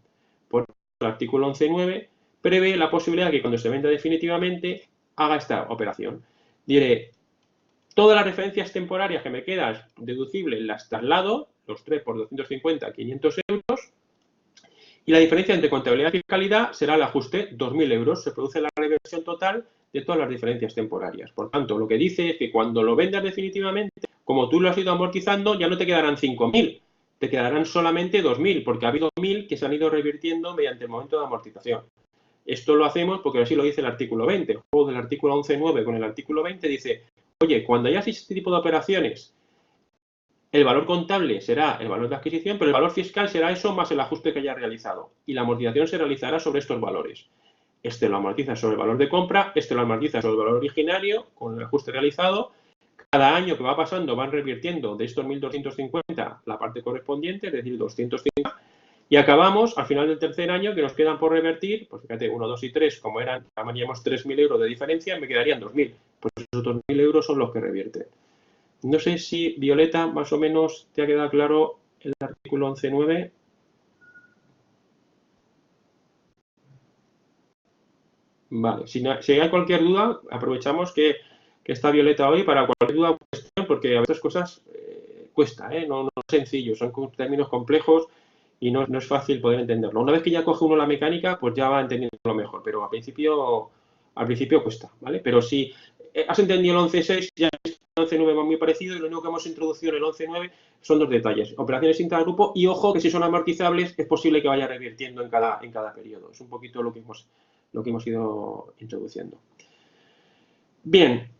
Por el artículo 11.9 prevé la posibilidad de que cuando se venda definitivamente haga esta operación. Diré, todas las referencias temporarias que me quedan deducibles las traslado, los 3 por 250, 500 euros, y la diferencia entre contabilidad y fiscalidad será el ajuste, 2.000 euros. Se produce la reversión total de todas las diferencias temporarias. Por tanto, lo que dice es que cuando lo vendas definitivamente, como tú lo has ido amortizando, ya no te quedarán 5.000, te quedarán solamente 2.000, porque ha habido 1.000 que se han ido revirtiendo mediante el momento de amortización. Esto lo hacemos porque así lo dice el artículo 20. El juego del artículo 11.9 con el artículo 20 dice, oye, cuando hayas este tipo de operaciones, el valor contable será el valor de adquisición, pero el valor fiscal será eso más el ajuste que haya realizado. Y la amortización se realizará sobre estos valores. Este lo amortiza sobre el valor de compra, este lo amortiza sobre el valor originario, con el ajuste realizado. Cada año que va pasando van revirtiendo de estos 1.250 la parte correspondiente, es decir, 250. Y acabamos, al final del tercer año, que nos quedan por revertir, pues fíjate, 1, 2 y 3, como eran, llamaríamos 3.000 euros de diferencia, me quedarían 2.000. Pues esos 2.000 euros son los que revierten. No sé si, Violeta, más o menos te ha quedado claro el artículo 11.9. Vale, si hay cualquier duda, aprovechamos que está Violeta hoy para cualquier duda o cuestión, porque a veces cosas cuesta, no es sencillo, son términos complejos y no es fácil poder entenderlo. Una vez que ya coge uno la mecánica, pues ya va entendiendo mejor, pero al principio cuesta, ¿vale? Pero si has entendido el 11.6, ya el 11.9 va muy parecido y lo único que hemos introducido en el 11.9 son dos detalles, operaciones intragrupo y ojo que si son amortizables es posible que vaya revirtiendo en cada periodo. Es un poquito lo que hemos ido introduciendo. Bien,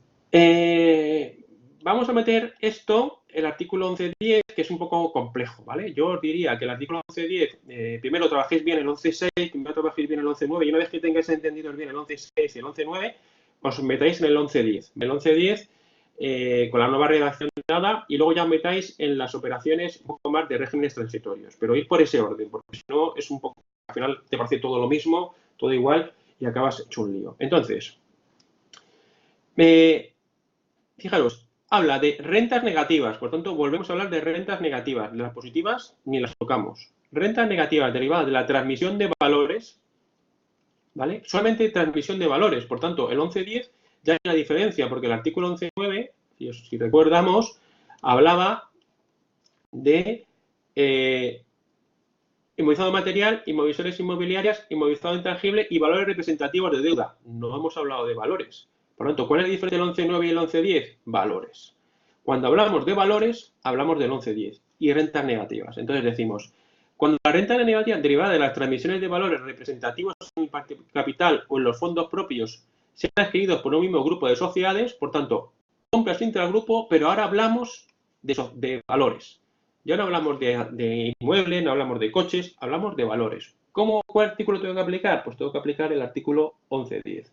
vamos a meter esto, el artículo 11.10, que es un poco complejo, ¿vale? Yo os diría que el artículo 11.10, primero trabajéis bien el 11.6, primero trabajéis bien el 11.9, y una vez que tengáis entendidos bien el 11.6 y el 11.9, os metáis en el 11.10. El 11.10, con la nueva redacción dada, y luego ya os metáis en las operaciones un poco más de regímenes transitorios. Pero ir por ese orden, porque si no es un poco, al final te parece todo lo mismo, todo igual, y acabas hecho un lío. Entonces, fijaros, habla de rentas negativas, por tanto, volvemos a hablar de rentas negativas. De las positivas ni las tocamos. Rentas negativas derivadas de la transmisión de valores, ¿vale? Solamente transmisión de valores, por tanto, el 11.10 ya hay una diferencia, porque el artículo 11.9, si recordamos, hablaba de inmovilizado material, inmobilizaciones inmobiliarias, inmovilizado intangible y valores representativos de deuda. No hemos hablado de valores. Por lo tanto, ¿cuál es la diferencia del 11.9 y el 11.10? Valores. Cuando hablamos de valores, hablamos del 11.10 y rentas negativas. Entonces decimos, cuando la renta negativa derivada de las transmisiones de valores representativos en el capital o en los fondos propios sean adquiridos por un mismo grupo de sociedades, por tanto, compras intragrupo, pero ahora hablamos de valores. Ya no hablamos de inmuebles, no hablamos de coches, hablamos de valores. ¿Cuál artículo tengo que aplicar? Pues tengo que aplicar el artículo 11.10.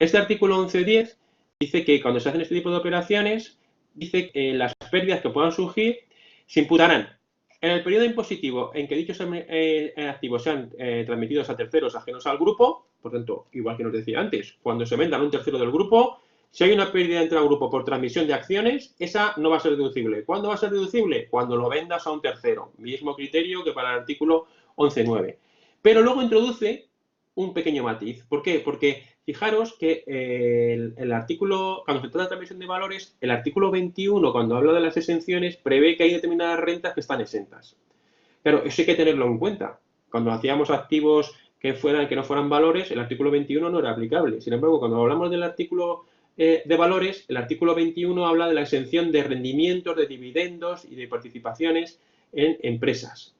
Este artículo 11.10 dice que cuando se hacen este tipo de operaciones, dice que las pérdidas que puedan surgir se imputarán en el periodo impositivo en que dichos activos sean transmitidos a terceros ajenos al grupo, por tanto, igual que nos decía antes, cuando se vendan a un tercero del grupo, si hay una pérdida entre el grupo por transmisión de acciones, esa no va a ser deducible. ¿Cuándo va a ser deducible? Cuando lo vendas a un tercero. Mismo criterio que para el artículo 11.9. Pero luego introduce un pequeño matiz. ¿Por qué? Porque fijaros que el artículo, cuando se trata de transmisión de valores, el artículo 21, cuando habla de las exenciones, prevé que hay determinadas rentas que están exentas. Claro, eso hay que tenerlo en cuenta. Cuando hacíamos activos que no fueran valores, el artículo 21 no era aplicable. Sin embargo, cuando hablamos del artículo de valores, el artículo 21 habla de la exención de rendimientos, de dividendos y de participaciones en empresas.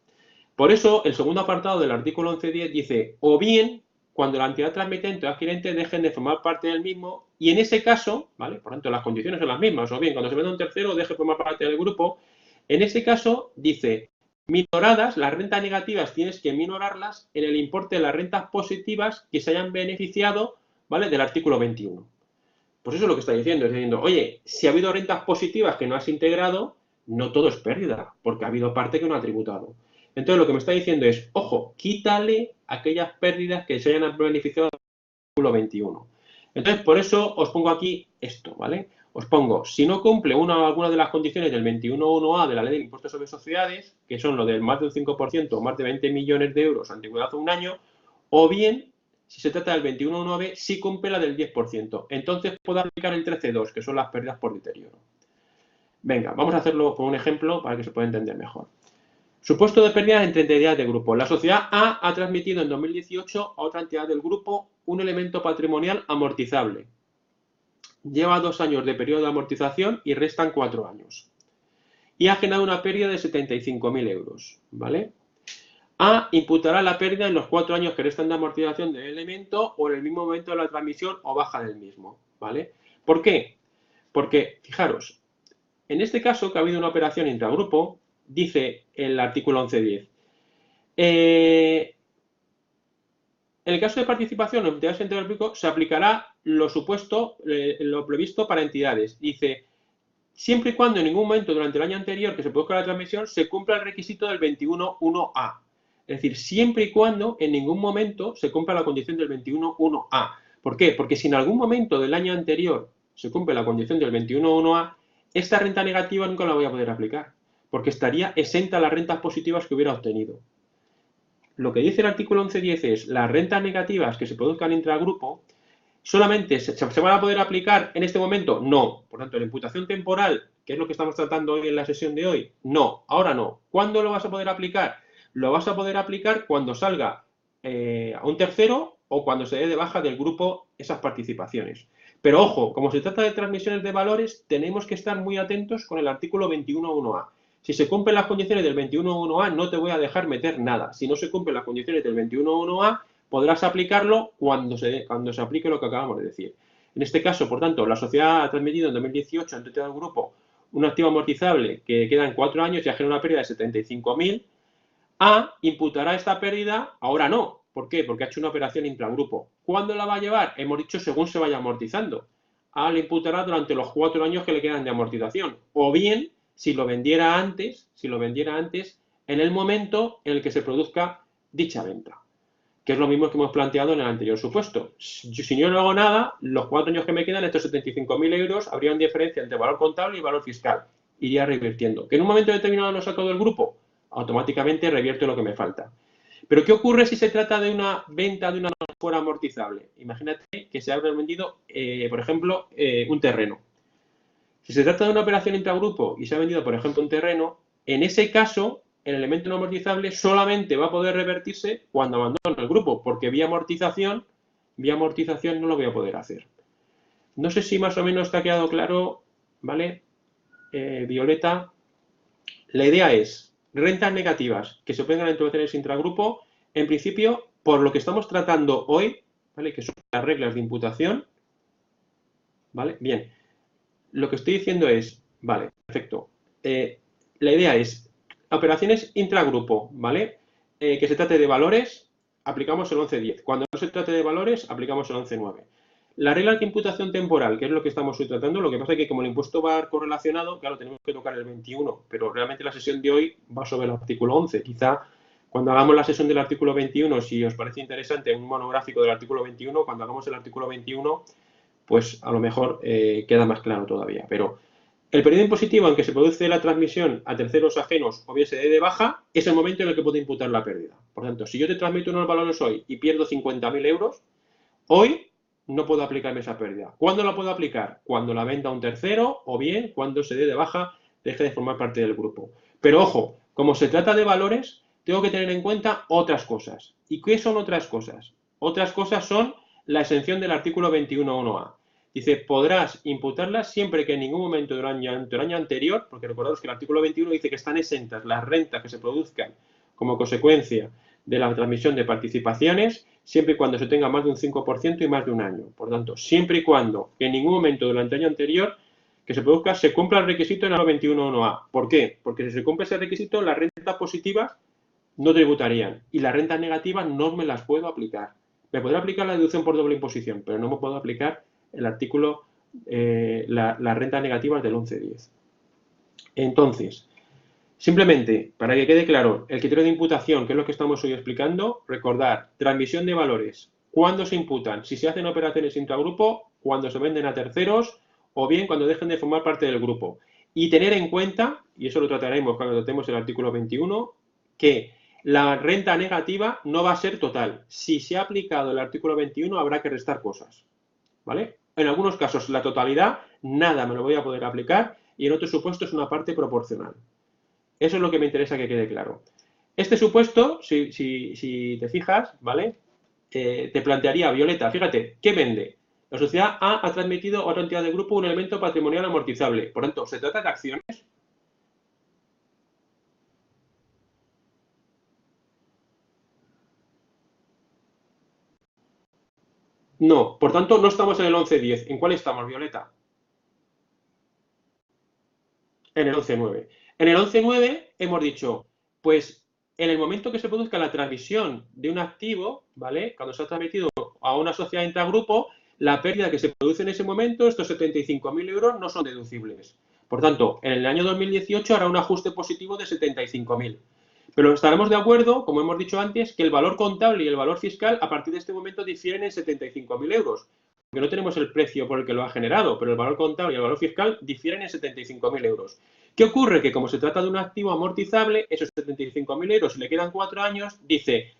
Por eso, el segundo apartado del artículo 11.10 dice, o bien, cuando la entidad transmitente o adquirente dejen de formar parte del mismo, y en ese caso, ¿vale? Por tanto, las condiciones son las mismas, o bien, cuando se venda un tercero, deje de formar parte del grupo, en ese caso, dice, minoradas, las rentas negativas tienes que minorarlas en el importe de las rentas positivas que se hayan beneficiado, ¿vale? Del artículo 21. Pues eso es lo que está diciendo, es diciendo, oye, si ha habido rentas positivas que no has integrado, no todo es pérdida, porque ha habido parte que no ha tributado. Entonces lo que me está diciendo es, ojo, quítale aquellas pérdidas que se hayan beneficiado del artículo 21. Entonces, por eso os pongo aquí esto, ¿vale? Os pongo, si no cumple alguna de las condiciones del 21.1a de la Ley de Impuestos sobre Sociedades, que son lo del más del 5% o más de 20 millones de euros antigüedad a un año, o bien, si se trata del 21.1b, sí cumple la del 10%. Entonces puedo aplicar el 13.2, que son las pérdidas por deterioro. Venga, vamos a hacerlo con un ejemplo para que se pueda entender mejor. Supuesto de pérdidas entre entidades de grupo. La sociedad A ha transmitido en 2018 a otra entidad del grupo un elemento patrimonial amortizable. Lleva 2 años de periodo de amortización y restan 4 años. Y ha generado una pérdida de 75.000 euros, ¿vale? A imputará la pérdida en los 4 años que restan de amortización del elemento o en el mismo momento de la transmisión o baja del mismo, ¿vale? ¿Por qué? Porque, fijaros, en este caso que ha habido una operación intragrupo, dice el artículo 11.10. En el caso de participación en entidades del público se aplicará lo previsto para entidades. Dice, siempre y cuando en ningún momento durante el año anterior que se produzca la transmisión se cumpla el requisito del 21.1a. Es decir, siempre y cuando en ningún momento se cumpla la condición del 21.1a. ¿Por qué? Porque si en algún momento del año anterior se cumple la condición del 21.1a, esta renta negativa nunca la voy a poder aplicar, porque estaría exenta a las rentas positivas que hubiera obtenido. Lo que dice el artículo 11.10 es, las rentas negativas que se produzcan intragrupo, ¿solamente se van a poder aplicar en este momento? No. Por tanto, la imputación temporal, que es lo que estamos tratando hoy en la sesión de hoy, no. Ahora no. ¿Cuándo lo vas a poder aplicar? lo vas a poder aplicar cuando salga a un tercero o cuando se dé de baja del grupo esas participaciones. Pero ojo, como se trata de transmisiones de valores, tenemos que estar muy atentos con el artículo 21.1a. Si se cumplen las condiciones del 21.1a, no te voy a dejar meter nada. Si no se cumplen las condiciones del 21.1a, podrás aplicarlo cuando se aplique lo que acabamos de decir. En este caso, por tanto, la sociedad ha transmitido en 2018 ante todo el grupo un activo amortizable que queda en 4 años y ha generado una pérdida de 75.000. A imputará esta pérdida, ahora no. ¿Por qué? Porque ha hecho una operación intragrupo. ¿Cuándo la va a llevar? Hemos dicho según se vaya amortizando. A le imputará durante los 4 años que le quedan de amortización. O bien, si lo vendiera antes, en el momento en el que se produzca dicha venta. Que es lo mismo que hemos planteado en el anterior supuesto. Si yo no hago nada, los 4 años que me quedan, estos 75.000 euros, habría una diferencia entre valor contable y valor fiscal. Iría revirtiendo. ¿Que en un momento determinado lo saco del grupo? Automáticamente revierto lo que me falta. Pero ¿qué ocurre si se trata de una venta de una fuera amortizable? Imagínate que se ha vendido, por ejemplo, un terreno. Si se trata de una operación intragrupo y se ha vendido, por ejemplo, un terreno, en ese caso, el elemento no amortizable solamente va a poder revertirse cuando abandone el grupo, porque vía amortización no lo voy a poder hacer. No sé si más o menos te ha quedado claro, ¿vale? Violeta, la idea es rentas negativas que se pueden introducir en intragrupo, en principio, por lo que estamos tratando hoy, ¿vale? Que son las reglas de imputación, ¿vale? Bien, lo que estoy diciendo es, vale, perfecto. La idea es operaciones intragrupo, ¿vale? Que se trate de valores, aplicamos el 11.10. Cuando no se trate de valores, aplicamos el 11.9. La regla de imputación temporal, que es lo que estamos hoy tratando, lo que pasa es que como el impuesto va correlacionado, claro, tenemos que tocar el 21, pero realmente la sesión de hoy va sobre el artículo 11. Quizá cuando hagamos la sesión del artículo 21, si os parece interesante, un monográfico del artículo 21, cuando hagamos el artículo 21, pues a lo mejor queda más claro todavía. Pero el periodo impositivo en que se produce la transmisión a terceros ajenos o bien se dé de baja es el momento en el que puedo imputar la pérdida. Por tanto, si yo te transmito unos valores hoy y pierdo 50.000 euros, hoy no puedo aplicarme esa pérdida. ¿Cuándo la puedo aplicar? Cuando la venda a un tercero o bien cuando se dé de baja, deje de formar parte del grupo. Pero ojo, como se trata de valores, tengo que tener en cuenta otras cosas. ¿Y qué son otras cosas? Otras cosas son la exención del artículo 21.1a. Dice, podrás imputarlas siempre que en ningún momento durante el año anterior, porque recordad que el artículo 21 dice que están exentas las rentas que se produzcan como consecuencia de la transmisión de participaciones, siempre y cuando se tenga más de un 5% y más de un año. Por tanto, siempre y cuando en ningún momento durante el año anterior que se produzca se cumpla el requisito en el 21.1a. ¿Por qué? Porque si se cumple ese requisito, las rentas positivas no tributarían y las rentas negativas no me las puedo aplicar. Me podré aplicar la deducción por doble imposición, pero no me puedo aplicar el artículo, las rentas negativas del 11.10. Entonces, simplemente, para que quede claro, el criterio de imputación, que es lo que estamos hoy explicando, recordar, transmisión de valores, cuándo se imputan, si se hacen operaciones intragrupo, cuando se venden a terceros, o bien cuando dejen de formar parte del grupo. Y tener en cuenta, y eso lo trataremos cuando tratemos el artículo 21, que la renta negativa no va a ser total. Si se ha aplicado el artículo 21, habrá que restar cosas, ¿vale? En algunos casos, la totalidad, nada me lo voy a poder aplicar, y en otros supuestos una parte proporcional. Eso es lo que me interesa que quede claro. Este supuesto, si te fijas, ¿vale? Te plantearía, Violeta, fíjate, ¿qué vende? La sociedad A ha transmitido a otra entidad del grupo un elemento patrimonial amortizable. Por tanto, ¿se trata de acciones? No, por tanto, no estamos en el 11.10. ¿En cuál estamos, Violeta? En el 11.9. En el 11.9 hemos dicho, pues en el momento que se produzca la transmisión de un activo, ¿vale? Cuando se ha transmitido a una sociedad intragrupo, la pérdida que se produce en ese momento, estos 75.000 euros, no son deducibles. Por tanto, en el año 2018 hará un ajuste positivo de 75.000. Pero estaremos de acuerdo, como hemos dicho antes, que el valor contable y el valor fiscal a partir de este momento difieren en 75.000 euros. Porque no tenemos el precio por el que lo ha generado, pero el valor contable y el valor fiscal difieren en 75.000 euros. ¿Qué ocurre? Que como se trata de un activo amortizable, esos 75.000 euros, si le quedan 4 años, dice,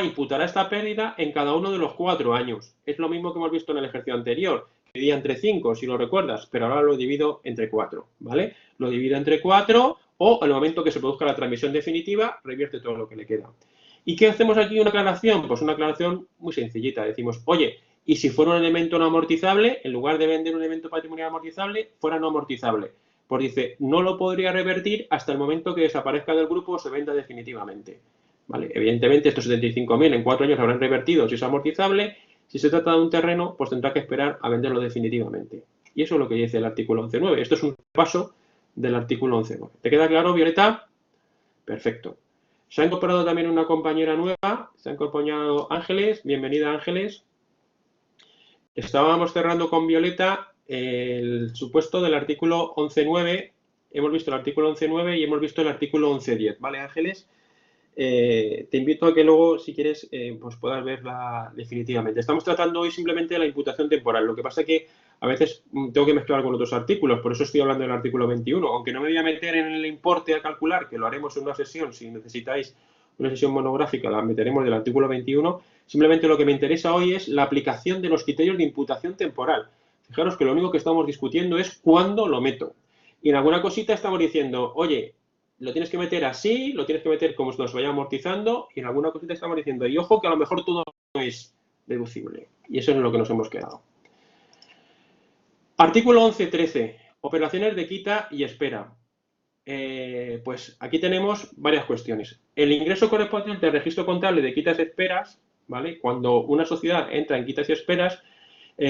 imputará esta pérdida en cada uno de los 4 años. Es lo mismo que hemos visto en el ejercicio anterior. Dividía entre 5, si lo recuerdas, pero ahora lo divido entre 4, ¿vale? Lo divido entre 4 o en el momento que se produzca la transmisión definitiva, revierte todo lo que le queda. ¿Y qué hacemos aquí? Una aclaración. Pues una aclaración muy sencillita. Decimos, oye, y si fuera un elemento no amortizable, en lugar de vender un elemento patrimonial amortizable, fuera no amortizable. Pues dice, no lo podría revertir hasta el momento que desaparezca del grupo o se venda definitivamente. ¿Vale? Evidentemente, estos 75.000 en 4 años habrán revertido si es amortizable. Si se trata de un terreno, pues tendrá que esperar a venderlo definitivamente. Y eso es lo que dice el artículo 11.9. Esto es un paso del artículo 11.9. ¿Te queda claro, Violeta? Perfecto. Se ha incorporado también una compañera nueva, se ha incorporado Ángeles. Bienvenida, Ángeles. Estábamos cerrando con Violeta el supuesto del artículo 11.9. Hemos visto el artículo 11.9 y hemos visto el artículo 11.10. ¿Vale, Ángeles? Te invito a que luego, si quieres, pues puedas verla definitivamente. Estamos tratando hoy simplemente de la imputación temporal. Lo que pasa es que a veces tengo que mezclar con otros artículos, por eso estoy hablando del artículo 21. Aunque no me voy a meter en el importe a calcular, que lo haremos en una sesión, si necesitáis una sesión monográfica, la meteremos del artículo 21. Simplemente lo que me interesa hoy es la aplicación de los criterios de imputación temporal. Fijaros que lo único que estamos discutiendo es cuándo lo meto. Y en alguna cosita estamos diciendo, oye, lo tienes que meter así, lo tienes que meter como nos vaya amortizando, y en alguna cosita estamos diciendo, y ojo que a lo mejor todo no es deducible. Y eso es en lo que nos hemos quedado. Artículo 11.13. Operaciones de quita y espera. Pues aquí tenemos varias cuestiones. El ingreso correspondiente al registro contable de quitas y esperas, ¿vale? Cuando una sociedad entra en quitas y esperas,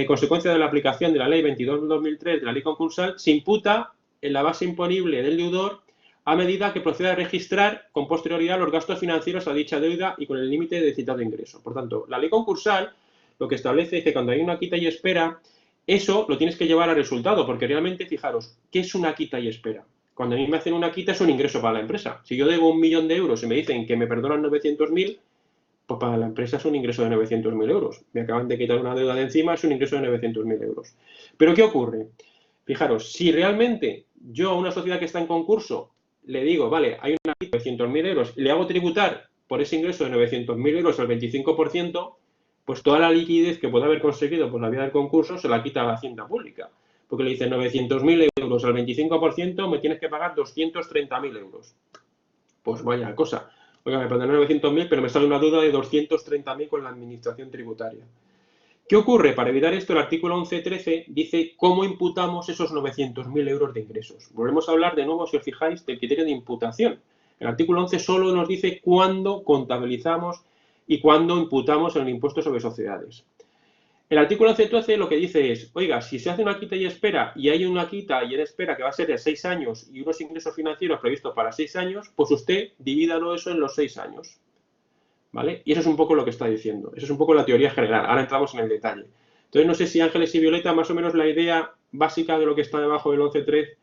consecuencia de la aplicación de la Ley 22/2003 de la Ley Concursal, se imputa en la base imponible del deudor a medida que proceda a registrar con posterioridad los gastos financieros a dicha deuda y con el límite de citado ingreso. Por tanto, la Ley Concursal lo que establece es que cuando hay una quita y espera, eso lo tienes que llevar a resultado, porque realmente, fijaros, ¿qué es una quita y espera? Cuando a mí me hacen una quita es un ingreso para la empresa. Si yo debo 1.000.000 de euros y me dicen que me perdonan 900.000, pues para la empresa es un ingreso de 900.000 euros. Me acaban de quitar una deuda de encima, es un ingreso de 900.000 euros. Pero ¿qué ocurre? Fijaros, si realmente yo a una sociedad que está en concurso le digo, vale, hay una quita de 900.000 euros y le hago tributar por ese ingreso de 900.000 euros al 25%, pues toda la liquidez que pueda haber conseguido por la vía del concurso se la quita a la hacienda pública. Porque le dice 900.000 euros al 25%, me tienes que pagar 230.000 euros. Pues vaya cosa. Oiga, me perdoné 900.000, pero me sale una deuda de 230.000 con la administración tributaria. ¿Qué ocurre? Para evitar esto, el artículo 11.13 dice cómo imputamos esos 900.000 euros de ingresos. Volvemos a hablar de nuevo, si os fijáis, del criterio de imputación. El artículo 11 solo nos dice cuándo contabilizamos y cuándo imputamos el impuesto sobre sociedades. El artículo 11.12 lo que dice es, oiga, si se hace una quita y espera y hay una quita y en espera que va a ser de 6 años y unos ingresos financieros previstos para 6 años, pues usted divídalo eso en los 6 años. ¿Vale? Y eso es un poco lo que está diciendo. Eso es un poco la teoría general. Ahora entramos en el detalle. Entonces, no sé si Ángeles y Violeta, más o menos la idea básica de lo que está debajo del 11.13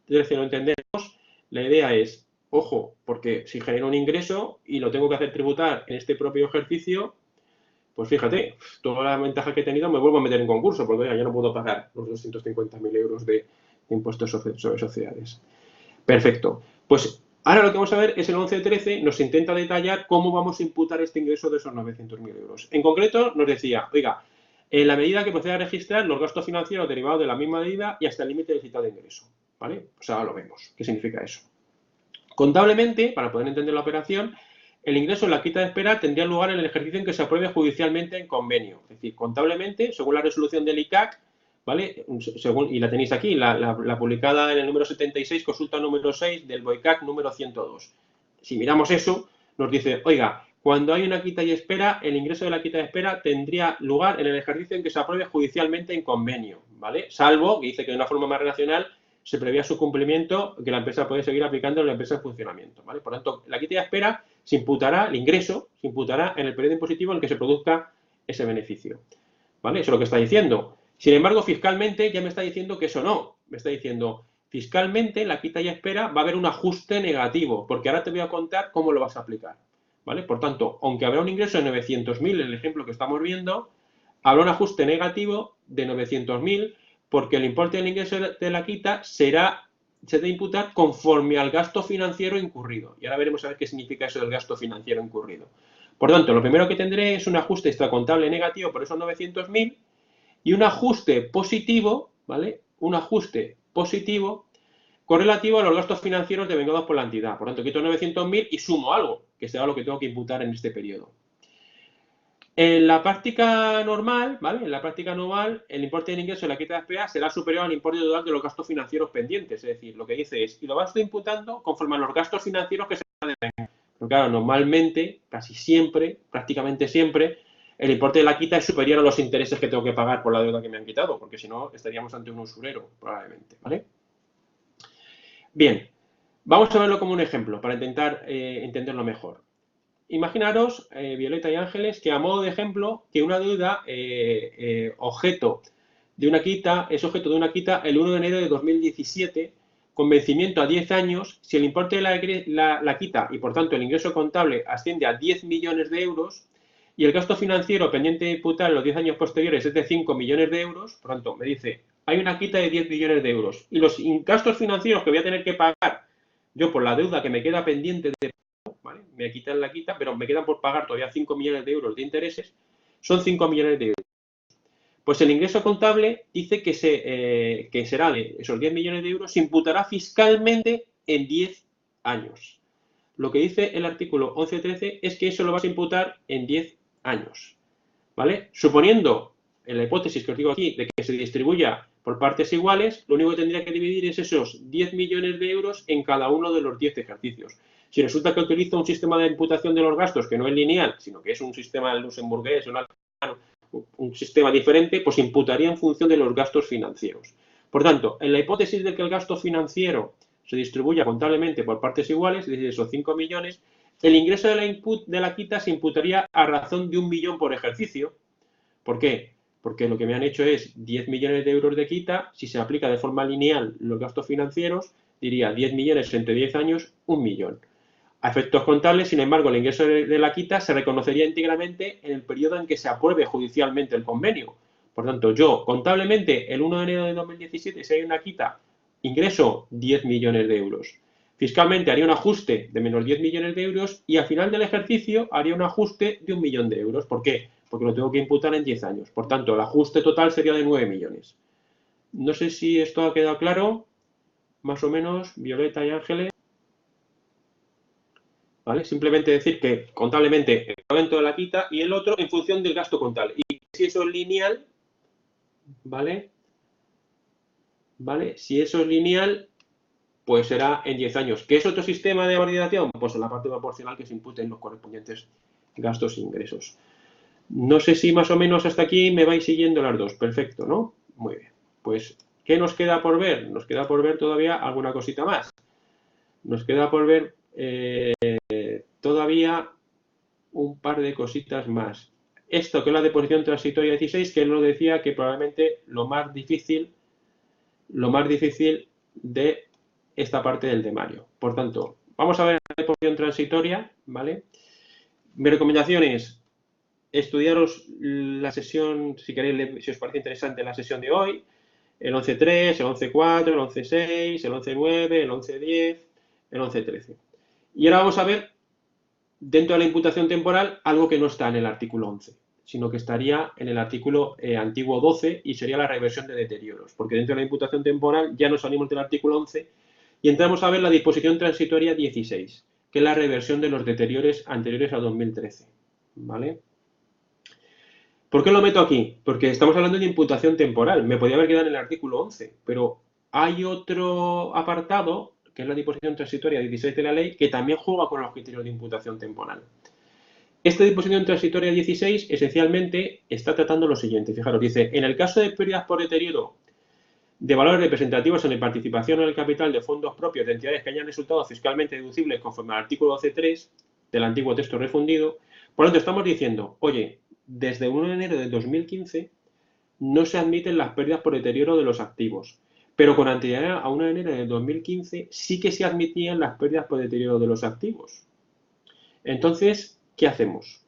lo entendemos. La idea es, ojo, porque si genero un ingreso y lo tengo que hacer tributar en este propio ejercicio, pues fíjate, toda la ventaja que he tenido me vuelvo a meter en concurso, porque ya no puedo pagar los 250.000 euros de impuestos sobre sociedades. Perfecto. Pues ahora lo que vamos a ver es el 11.13, nos intenta detallar cómo vamos a imputar este ingreso de esos 900.000 euros. En concreto, nos decía, oiga, en la medida que proceda a registrar los gastos financieros derivados de la misma medida y hasta el límite de citado ingreso. ¿Vale? Pues ahora lo vemos. ¿Qué significa eso? Contablemente, para poder entender la operación, el ingreso en la quita de espera tendría lugar en el ejercicio en que se apruebe judicialmente en convenio. Es decir, contablemente, según la resolución del ICAC, ¿vale? Y la tenéis aquí, la publicada en el número 76, consulta número 6 del BOICAC número 102. Si miramos eso, nos dice, oiga, cuando hay una quita y espera, el ingreso de la quita de espera tendría lugar en el ejercicio en que se apruebe judicialmente en convenio, ¿vale? Salvo, que dice que de una forma más relacional, se prevía su cumplimiento, que la empresa puede seguir aplicando en la empresa en funcionamiento, ¿vale? Por tanto, la quita y espera se imputará, el ingreso se imputará en el periodo impositivo en el que se produzca ese beneficio, ¿vale? Eso es lo que está diciendo. Sin embargo, fiscalmente ya me está diciendo que eso no. Me está diciendo, fiscalmente, la quita y espera va a haber un ajuste negativo, porque ahora te voy a contar cómo lo vas a aplicar, ¿vale? Por tanto, aunque habrá un ingreso de 900.000 en el ejemplo que estamos viendo, habrá un ajuste negativo de 900.000 porque el importe del ingreso de la quita se debe imputar conforme al gasto financiero incurrido. Y ahora veremos a ver qué significa eso del gasto financiero incurrido. Por tanto, lo primero que tendré es un ajuste extracontable negativo por esos 900.000 y un ajuste positivo, ¿vale? Un ajuste positivo correlativo a los gastos financieros devengados por la entidad. Por tanto, quito 900.000 y sumo algo, que será lo que tengo que imputar en este periodo. En la práctica normal, ¿vale? En la práctica anual, el importe del ingreso de la quita de SPA será superior al importe total de los gastos financieros pendientes. Es decir, lo que dice es, y lo vas imputando conforme a los gastos financieros que se devengan. Pero claro, normalmente, casi siempre, prácticamente siempre, el importe de la quita es superior a los intereses que tengo que pagar por la deuda que me han quitado, porque si no, estaríamos ante un usurero, probablemente, ¿vale? Bien, vamos a verlo como un ejemplo, para intentar entenderlo mejor. Imaginaros, Violeta y Ángeles, que a modo de ejemplo, que una deuda objeto de una quita es objeto de una quita el 1 de enero de 2017 con vencimiento a 10 años si el importe de la quita y por tanto el ingreso contable asciende a 10 millones de euros y el gasto financiero pendiente de imputar en los 10 años posteriores es de 5 millones de euros, por tanto me dice, hay una quita de 10 millones de euros y los gastos financieros que voy a tener que pagar yo por la deuda que me queda pendiente de ¿vale? Me quitan la quita, pero me quedan por pagar todavía 5 millones de euros de intereses, son 5 millones de euros. Pues el ingreso contable dice que será de esos 10 millones de euros, se imputará fiscalmente en 10 años. Lo que dice el artículo 11.13 es que eso lo vas a imputar en 10 años. ¿Vale? Suponiendo, en la hipótesis que os digo aquí, de que se distribuya por partes iguales, lo único que tendría que dividir es esos 10 millones de euros en cada uno de los 10 ejercicios. Si resulta que utilizo un sistema de imputación de los gastos que no es lineal, sino que es un sistema luxemburgués, un sistema diferente, pues imputaría en función de los gastos financieros. Por tanto, en la hipótesis de que el gasto financiero se distribuya contablemente por partes iguales, es decir, esos 5 millones, el ingreso de la quita se imputaría a razón de 1 millón por ejercicio. ¿Por qué? Porque lo que me han hecho es 10 millones de euros de quita, si se aplica de forma lineal los gastos financieros, diría 10 millones entre 10 años, 1 millón. A efectos contables, sin embargo, el ingreso de la quita se reconocería íntegramente en el periodo en que se apruebe judicialmente el convenio. Por tanto, yo, contablemente, el 1 de enero de 2017, si hay una quita, ingreso 10 millones de euros. Fiscalmente haría un ajuste de menos 10 millones de euros y al final del ejercicio haría un ajuste de 1 millón de euros. ¿Por qué? Porque lo tengo que imputar en 10 años. Por tanto, el ajuste total sería de 9 millones. No sé si esto ha quedado claro, más o menos, Violeta y Ángeles. ¿Vale? Simplemente decir que contablemente el momento de la quita y el otro en función del gasto contable. Y si eso es lineal, ¿vale? ¿Vale? Si eso es lineal, pues será en 10 años. ¿Qué es otro sistema de validación? Pues en la parte proporcional que se imputen los correspondientes gastos e ingresos. No sé si más o menos hasta aquí me vais siguiendo las dos. Perfecto, ¿no? Muy bien. Pues, ¿qué nos queda por ver? Nos queda por ver todavía alguna cosita más. Nos queda por ver todavía un par de cositas más. Esto que es la deposición transitoria 16, que él nos decía que probablemente lo más difícil de esta parte del temario. Por tanto, vamos a ver la deposición transitoria, ¿vale? Mi recomendación es estudiaros la sesión, si queréis, si os parece interesante la sesión de hoy, el 11.3, el 11.4, el 11.6, el 11.9, el 11.10, el 11.13. Y ahora vamos a ver, dentro de la imputación temporal, algo que no está en el artículo 11, sino que estaría en el artículo antiguo 12 y sería la reversión de deterioros, porque dentro de la imputación temporal ya nos salimos del artículo 11 y entramos a ver la disposición transitoria 16, que es la reversión de los deterioros anteriores a 2013, ¿vale? ¿Por qué lo meto aquí? Porque estamos hablando de imputación temporal. Me podía haber quedado en el artículo 11, pero hay otro apartado, que es la disposición transitoria 16 de la ley, que también juega con los criterios de imputación temporal. Esta disposición transitoria 16 esencialmente está tratando lo siguiente. Fijaros, dice, en el caso de pérdidas por deterioro de valores representativos en la participación en el capital de fondos propios de entidades que hayan resultado fiscalmente deducibles conforme al artículo 12.3 del antiguo texto refundido, por lo tanto estamos diciendo, oye, desde 1 de enero de 2015 no se admiten las pérdidas por deterioro de los activos, pero con anterioridad a 1 de enero de 2015 sí que se admitían las pérdidas por deterioro de los activos. Entonces, ¿qué hacemos?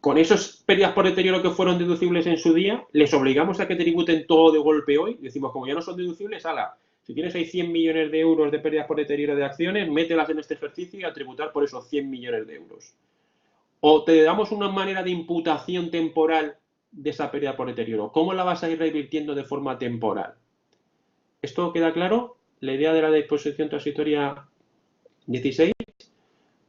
Con esas pérdidas por deterioro que fueron deducibles en su día, ¿les obligamos a que tributen todo de golpe hoy? Decimos, como ya no son deducibles, ala, si tienes ahí 100 millones de euros de pérdidas por deterioro de acciones, mételas en este ejercicio y a tributar por esos 100 millones de euros. O te damos una manera de imputación temporal de esa pérdida por deterioro. ¿Cómo la vas a ir revirtiendo de forma temporal? ¿Esto queda claro? la idea de la disposición transitoria 16?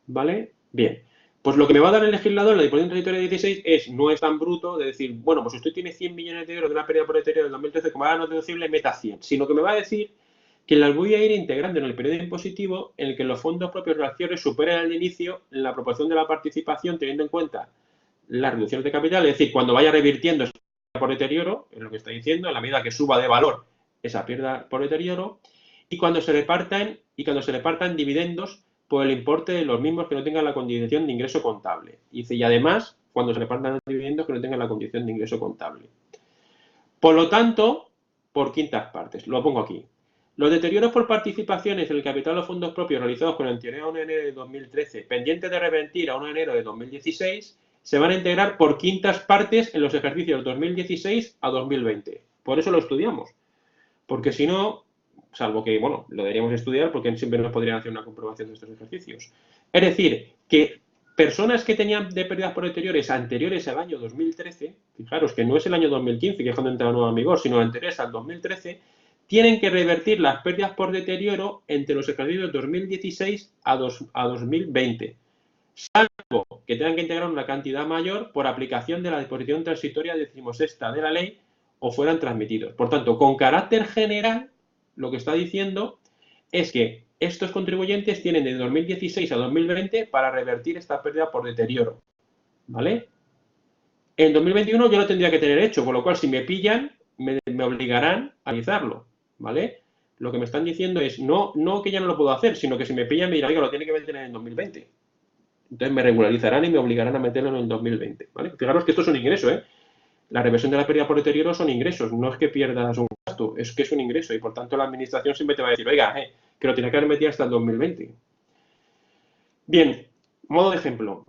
¿Vale? Bien. Pues lo que me va a dar el legislador en la disposición transitoria 16 no es tan bruto de decir, bueno, pues usted tiene 100 millones de euros de una pérdida por deterioro del 2013, como ahora no es deducible, meta 100, sino que me va a decir que las voy a ir integrando en el periodo impositivo en el que los fondos propios de acciones superen al inicio la proporción de la participación teniendo en cuenta las reducciones de capital, es decir, cuando vaya revirtiendo esa pérdida por deterioro, es lo que está diciendo, en la medida que suba de valor esa pérdida por deterioro, y cuando se repartan dividendos por el importe de los mismos que no tengan la condición de ingreso contable. Y además, cuando se repartan dividendos que no tengan la condición de ingreso contable. Por lo tanto, por quintas partes, lo pongo aquí. Los deterioros por participaciones en el capital de los fondos propios realizados con anterioridad a 1 de enero de 2013, pendientes de revertir a 1 de enero de 2016, se van a integrar por quintas partes en los ejercicios 2016 a 2020. Por eso lo estudiamos. Porque si no, salvo que, bueno, lo deberíamos estudiar porque siempre nos podrían hacer una comprobación de estos ejercicios. Es decir, que personas que tenían de pérdidas por deteriores anteriores al año 2013, fijaros que no es el año 2015, que es cuando entra la nueva en vigor, sino anteriores al 2013, tienen que revertir las pérdidas por deterioro entre los ejercicios 2016 a 2020, salvo que tengan que integrar una cantidad mayor por aplicación de la disposición transitoria 16ª de la ley o fueran transmitidos. Por tanto, con carácter general, lo que está diciendo es que estos contribuyentes tienen de 2016 a 2020 para revertir esta pérdida por deterioro. ¿Vale? En 2021 yo lo tendría que tener hecho, con lo cual si me pillan, me obligarán a realizarlo. ¿Vale? Lo que me están diciendo es, no que ya no lo puedo hacer, sino que si me pillan me dirán, oiga, lo tiene que meter en 2020. Entonces me regularizarán y me obligarán a meterlo en el 2020. ¿Vale? Fijaros que esto es un ingreso, ¿eh? La reversión de la pérdida por deterioro son ingresos, no es que pierdas un gasto, es que es un ingreso y por tanto la administración siempre te va a decir, oiga, que lo tiene que haber metido hasta el 2020. Bien, modo de ejemplo.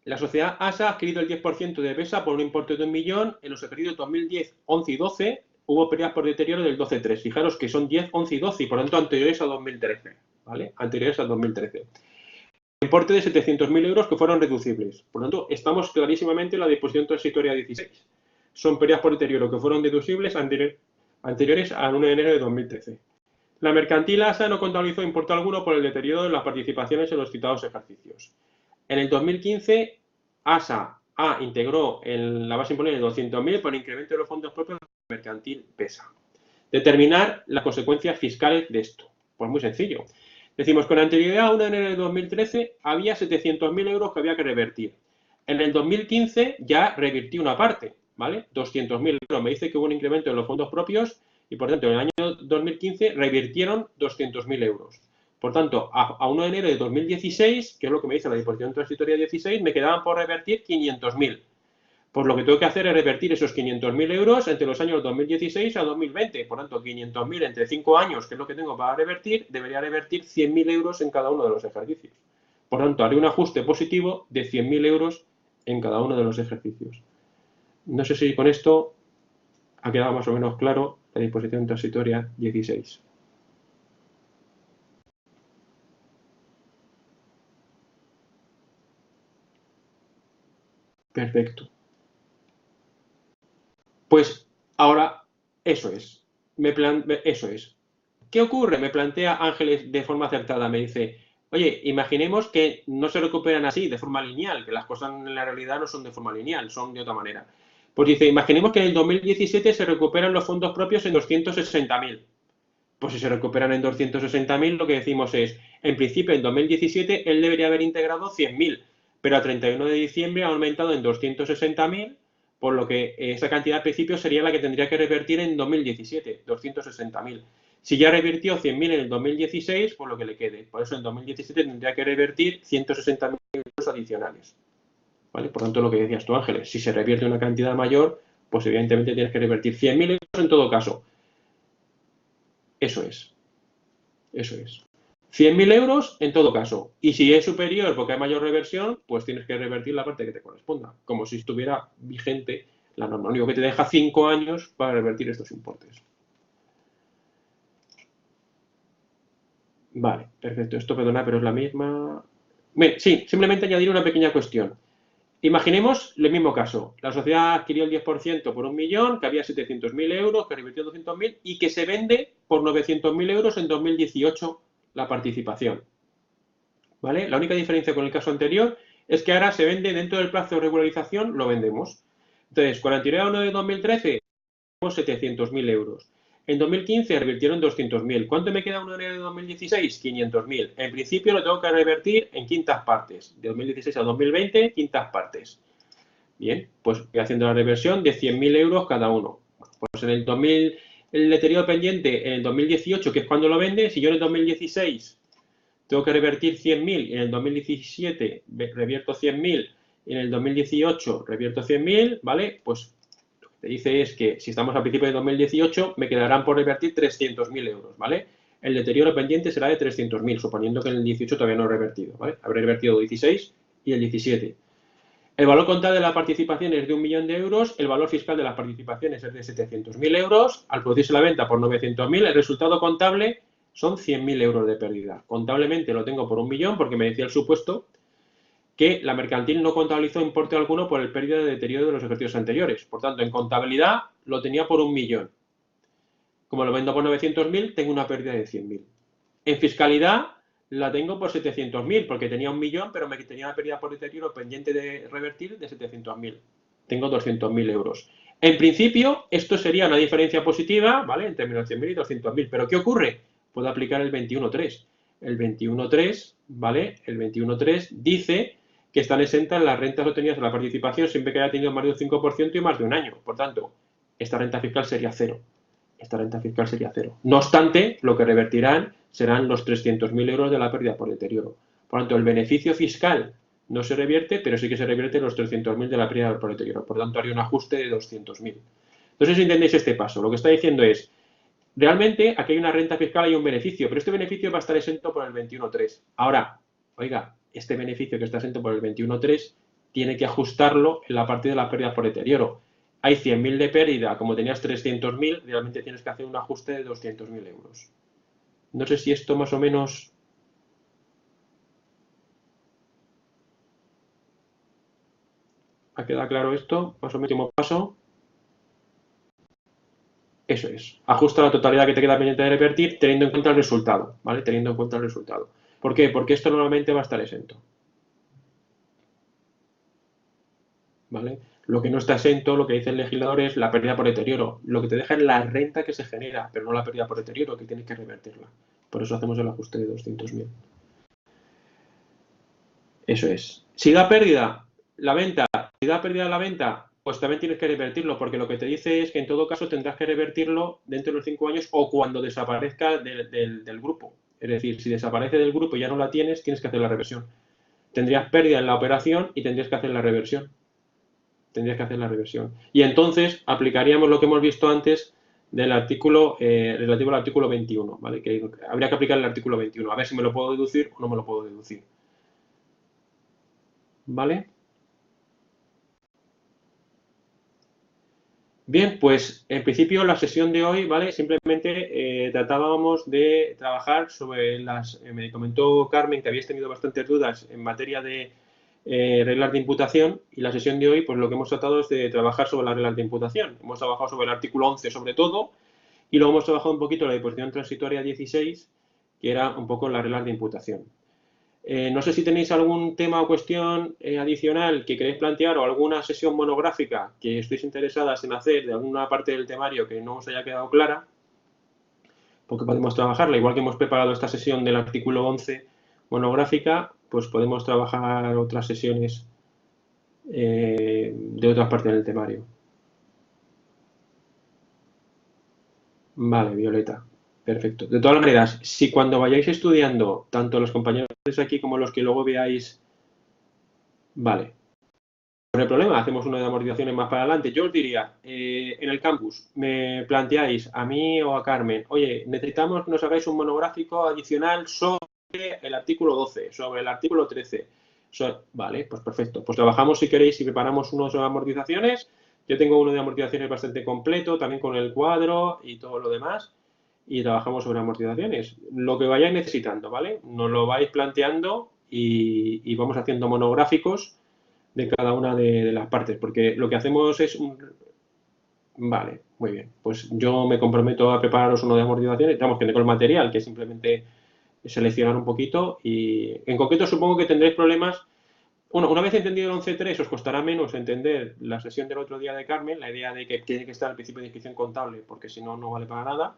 La sociedad ASA ha adquirido el 10% de BESA por un importe de 1 millón. En los ejercicios 2010, 11 y 12 hubo pérdidas por deterioro del 12,3. Fijaros que son 10, 11 y 12 y por lo tanto anteriores a 2013. ¿Vale? Anteriores al 2013. Importe de 700.000 euros que fueron reducibles. Por lo tanto, estamos clarísimamente en la disposición transitoria 16. Son pérdidas por deterioro que fueron deducibles anteriores al 1 de enero de 2013. La mercantil ASA no contabilizó importe alguno por el deterioro de las participaciones en los citados ejercicios. En el 2015, ASA integró en la base imponible de 200.000 por incremento de los fondos propios de la mercantil PESA. Determinar las consecuencias fiscales de esto. Pues muy sencillo. Decimos, con anterioridad a 1 de enero de 2013 había 700.000 euros que había que revertir. En el 2015 ya revirtió una parte, ¿vale? 200.000 euros. Me dice que hubo un incremento de los fondos propios y, por tanto, en el año 2015 revirtieron 200.000 euros. Por tanto, a 1 de enero de 2016, que es lo que me dice la disposición transitoria 16, me quedaban por revertir 500.000. Pues lo que tengo que hacer es revertir esos 500.000 euros entre los años 2016 a 2020. Por tanto, 500.000 entre 5 años, que es lo que tengo para revertir, debería revertir 100.000 euros en cada uno de los ejercicios. Por tanto, haré un ajuste positivo de 100.000 euros en cada uno de los ejercicios. No sé si con esto ha quedado más o menos claro la disposición transitoria 16. Perfecto. Pues ahora, eso es. Eso es. ¿Qué ocurre? Me plantea Ángeles de forma acertada. Me dice, oye, imaginemos que no se recuperan así, de forma lineal, que las cosas en la realidad no son de forma lineal, son de otra manera. Pues dice, imaginemos que en el 2017 se recuperan los fondos propios en 260.000. Pues si se recuperan en 260.000, lo que decimos es, en principio en 2017 él debería haber integrado 100.000, pero a 31 de diciembre ha aumentado en 260.000, por lo que esa cantidad al principio sería la que tendría que revertir en 2017, 260.000. Si ya revirtió 100.000 en el 2016, pues lo que le quede. Por eso en 2017 tendría que revertir 160.000 euros adicionales. ¿Vale? Por tanto, lo que decías tú, Ángeles, si se revierte una cantidad mayor, pues evidentemente tienes que revertir 100.000 euros en todo caso. Eso es. Eso es. 100.000 euros en todo caso. Y si es superior porque hay mayor reversión, pues tienes que revertir la parte que te corresponda. Como si estuviera vigente la norma. Lo único que te deja 5 años para revertir estos importes. Vale, perfecto. Esto, perdona, pero es la misma. Bien, sí, simplemente añadir una pequeña cuestión. Imaginemos el mismo caso. La sociedad adquirió el 10% por 1.000.000, que había 700.000 euros, que revirtió 200.000 y que se vende por 900.000 euros en 2018 la participación. ¿Vale? La única diferencia con el caso anterior es que ahora se vende dentro del plazo de regularización, lo vendemos. Entonces, con la anterioridad a 1 de 2013, tenemos 700.000 euros. En 2015 revirtieron 200.000. ¿Cuánto me queda 1 de 2016? 500.000. En principio lo tengo que revertir en quintas partes. De 2016 a 2020, quintas partes. Bien, pues voy haciendo la reversión de 100.000 euros cada uno. Pues en el 2000, el deterioro pendiente en el 2018, que es cuando lo vende, si yo en el 2016 tengo que revertir 100.000 y en el 2017 revierto 100.000 y en el 2018 revierto 100.000, ¿vale? Pues lo que te dice es que si estamos a principios de 2018 me quedarán por revertir 300.000 euros, ¿vale? El deterioro pendiente será de 300.000, suponiendo que en el 18 todavía no he revertido, ¿vale? Habré revertido 16 y el 17. El valor contable de la participación es de 1.000.000 de euros, el valor fiscal de las participaciones es de 700.000 euros, al producirse la venta por 900.000, el resultado contable son 100.000 euros de pérdida. Contablemente lo tengo por 1.000.000 porque me decía el supuesto que la mercantil no contabilizó importe alguno por el pérdida de deterioro de los ejercicios anteriores. Por tanto, en contabilidad lo tenía por 1.000.000. Como lo vendo por 900.000, tengo una pérdida de 100.000. En fiscalidad la tengo por 700.000 porque tenía 1.000.000, pero me tenía una pérdida por deterioro pendiente de revertir de 700.000. Tengo 200.000 euros. En principio, esto sería una diferencia positiva, ¿vale? Entre menos 100.000 y 200.000. ¿Pero qué ocurre? Puedo aplicar el 21.3. El 21.3, ¿vale? El 21.3 dice que están exentas las rentas obtenidas de la participación siempre que haya tenido más de un 5% y más de un año. Por tanto, esta renta fiscal sería cero. Esta renta fiscal sería cero. No obstante, lo que revertirán serán los 300.000 euros de la pérdida por deterioro. Por lo tanto, el beneficio fiscal no se revierte, pero sí que se revierte los 300.000 de la pérdida por deterioro. Por lo tanto, haría un ajuste de 200.000. Entonces, si entendéis este paso, lo que está diciendo es, realmente aquí hay una renta fiscal y un beneficio, pero este beneficio va a estar exento por el 21.3. Ahora, oiga, este beneficio que está exento por el 21.3 tiene que ajustarlo en la parte de la pérdida por deterioro. Hay 100.000 de pérdida, como tenías 300.000, realmente tienes que hacer un ajuste de 200.000 euros. No sé si esto más o menos... ¿Ha quedado claro esto? Más o menos, último paso. Eso es. Ajusta la totalidad que te queda pendiente de revertir teniendo en cuenta el resultado, ¿vale? Teniendo en cuenta el resultado. ¿Por qué? Porque esto normalmente va a estar exento. ¿Vale? Lo que no está exento, lo que dice el legislador es la pérdida por deterioro. Lo que te deja es la renta que se genera, pero no la pérdida por deterioro, que tienes que revertirla. Por eso hacemos el ajuste de 200.000. Eso es. Si da pérdida la venta, pues también tienes que revertirlo, porque lo que te dice es que en todo caso tendrás que revertirlo dentro de los 5 años o cuando desaparezca del grupo. Es decir, si desaparece del grupo y ya no la tienes, tienes que hacer la reversión. Tendrías pérdida en la operación y tendrías que hacer la reversión. Y entonces aplicaríamos lo que hemos visto antes del artículo relativo al artículo 21, ¿vale? Que habría que aplicar el artículo 21, a ver si me lo puedo deducir o no me lo puedo deducir. ¿Vale? Bien, pues en principio la sesión de hoy, ¿vale? Simplemente tratábamos de trabajar sobre las... me comentó Carmen que habíais tenido bastantes dudas en materia de reglas de imputación y la sesión de hoy, pues lo que hemos tratado es de trabajar sobre las reglas de imputación. Hemos trabajado sobre el artículo 11 sobre todo y luego hemos trabajado un poquito la disposición transitoria 16, que era un poco las reglas de imputación. No sé si tenéis algún tema o cuestión adicional que queréis plantear o alguna sesión monográfica que estéis interesadas en hacer de alguna parte del temario que no os haya quedado clara, porque podemos trabajarla. Igual que hemos preparado esta sesión del artículo 11 monográfica, pues podemos trabajar otras sesiones de otras partes del temario. Vale, Violeta. Perfecto. De todas maneras, si cuando vayáis estudiando, tanto los compañeros de aquí como los que luego veáis... Vale. No hay problema, hacemos una de amortizaciones más para adelante. Yo os diría, en el campus, me planteáis a mí o a Carmen, oye, necesitamos que nos hagáis un monográfico adicional sobre el artículo 12, sobre el artículo 13. Vale, pues perfecto. Pues trabajamos si queréis y preparamos unos de amortizaciones. Yo tengo uno de amortizaciones bastante completo, también con el cuadro y todo lo demás. Y trabajamos sobre amortizaciones. Lo que vayáis necesitando, ¿vale? Nos lo vais planteando y vamos haciendo monográficos de cada una de las partes, porque lo que hacemos es Vale, muy bien. Pues yo me comprometo a prepararos uno de amortiguaciones, digamos que tengo el material, que es simplemente seleccionar un poquito y en concreto supongo que tendréis problemas. Bueno, una vez entendido el 11.3 os costará menos entender la sesión del otro día de Carmen, la idea de que tiene que estar al principio de inscripción contable, porque si no, no vale para nada.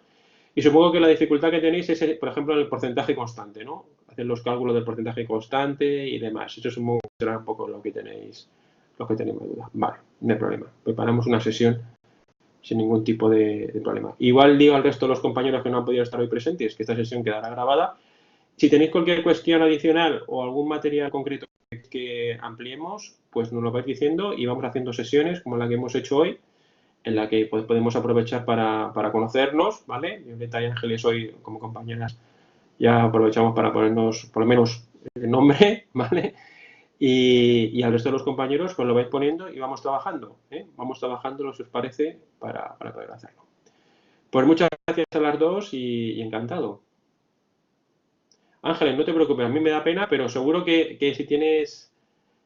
Y supongo que la dificultad que tenéis es, por ejemplo, el porcentaje constante, ¿no? Hacer los cálculos del porcentaje constante y demás. Eso supongo que será un poco lo que tenéis más duda. Vale, no hay problema. Preparamos una sesión sin ningún tipo de problema. Igual digo al resto de los compañeros que no han podido estar hoy presentes que esta sesión quedará grabada. Si tenéis cualquier cuestión adicional o algún material concreto que ampliemos, pues nos lo vais diciendo y vamos haciendo sesiones como la que hemos hecho hoy, en la que pues, podemos aprovechar para conocernos, ¿vale? Violeta y Ángeles hoy como compañeras ya aprovechamos para ponernos por lo menos el nombre, ¿vale? Y al resto de los compañeros pues lo vais poniendo y vamos trabajando, ¿eh? Vamos trabajando, si os parece, para poder hacerlo. Pues muchas gracias a las dos y encantado. Ángeles, no te preocupes, a mí me da pena, pero seguro que si tienes,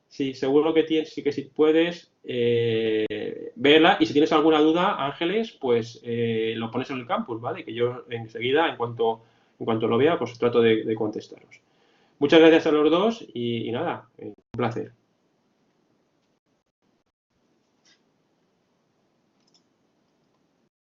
sí, seguro que tienes, sí que si puedes verla y si tienes alguna duda, Ángeles, pues lo pones en el campus, ¿vale? Que yo enseguida, en cuanto lo vea, pues trato de contestaros. Muchas gracias a los dos y nada, un placer.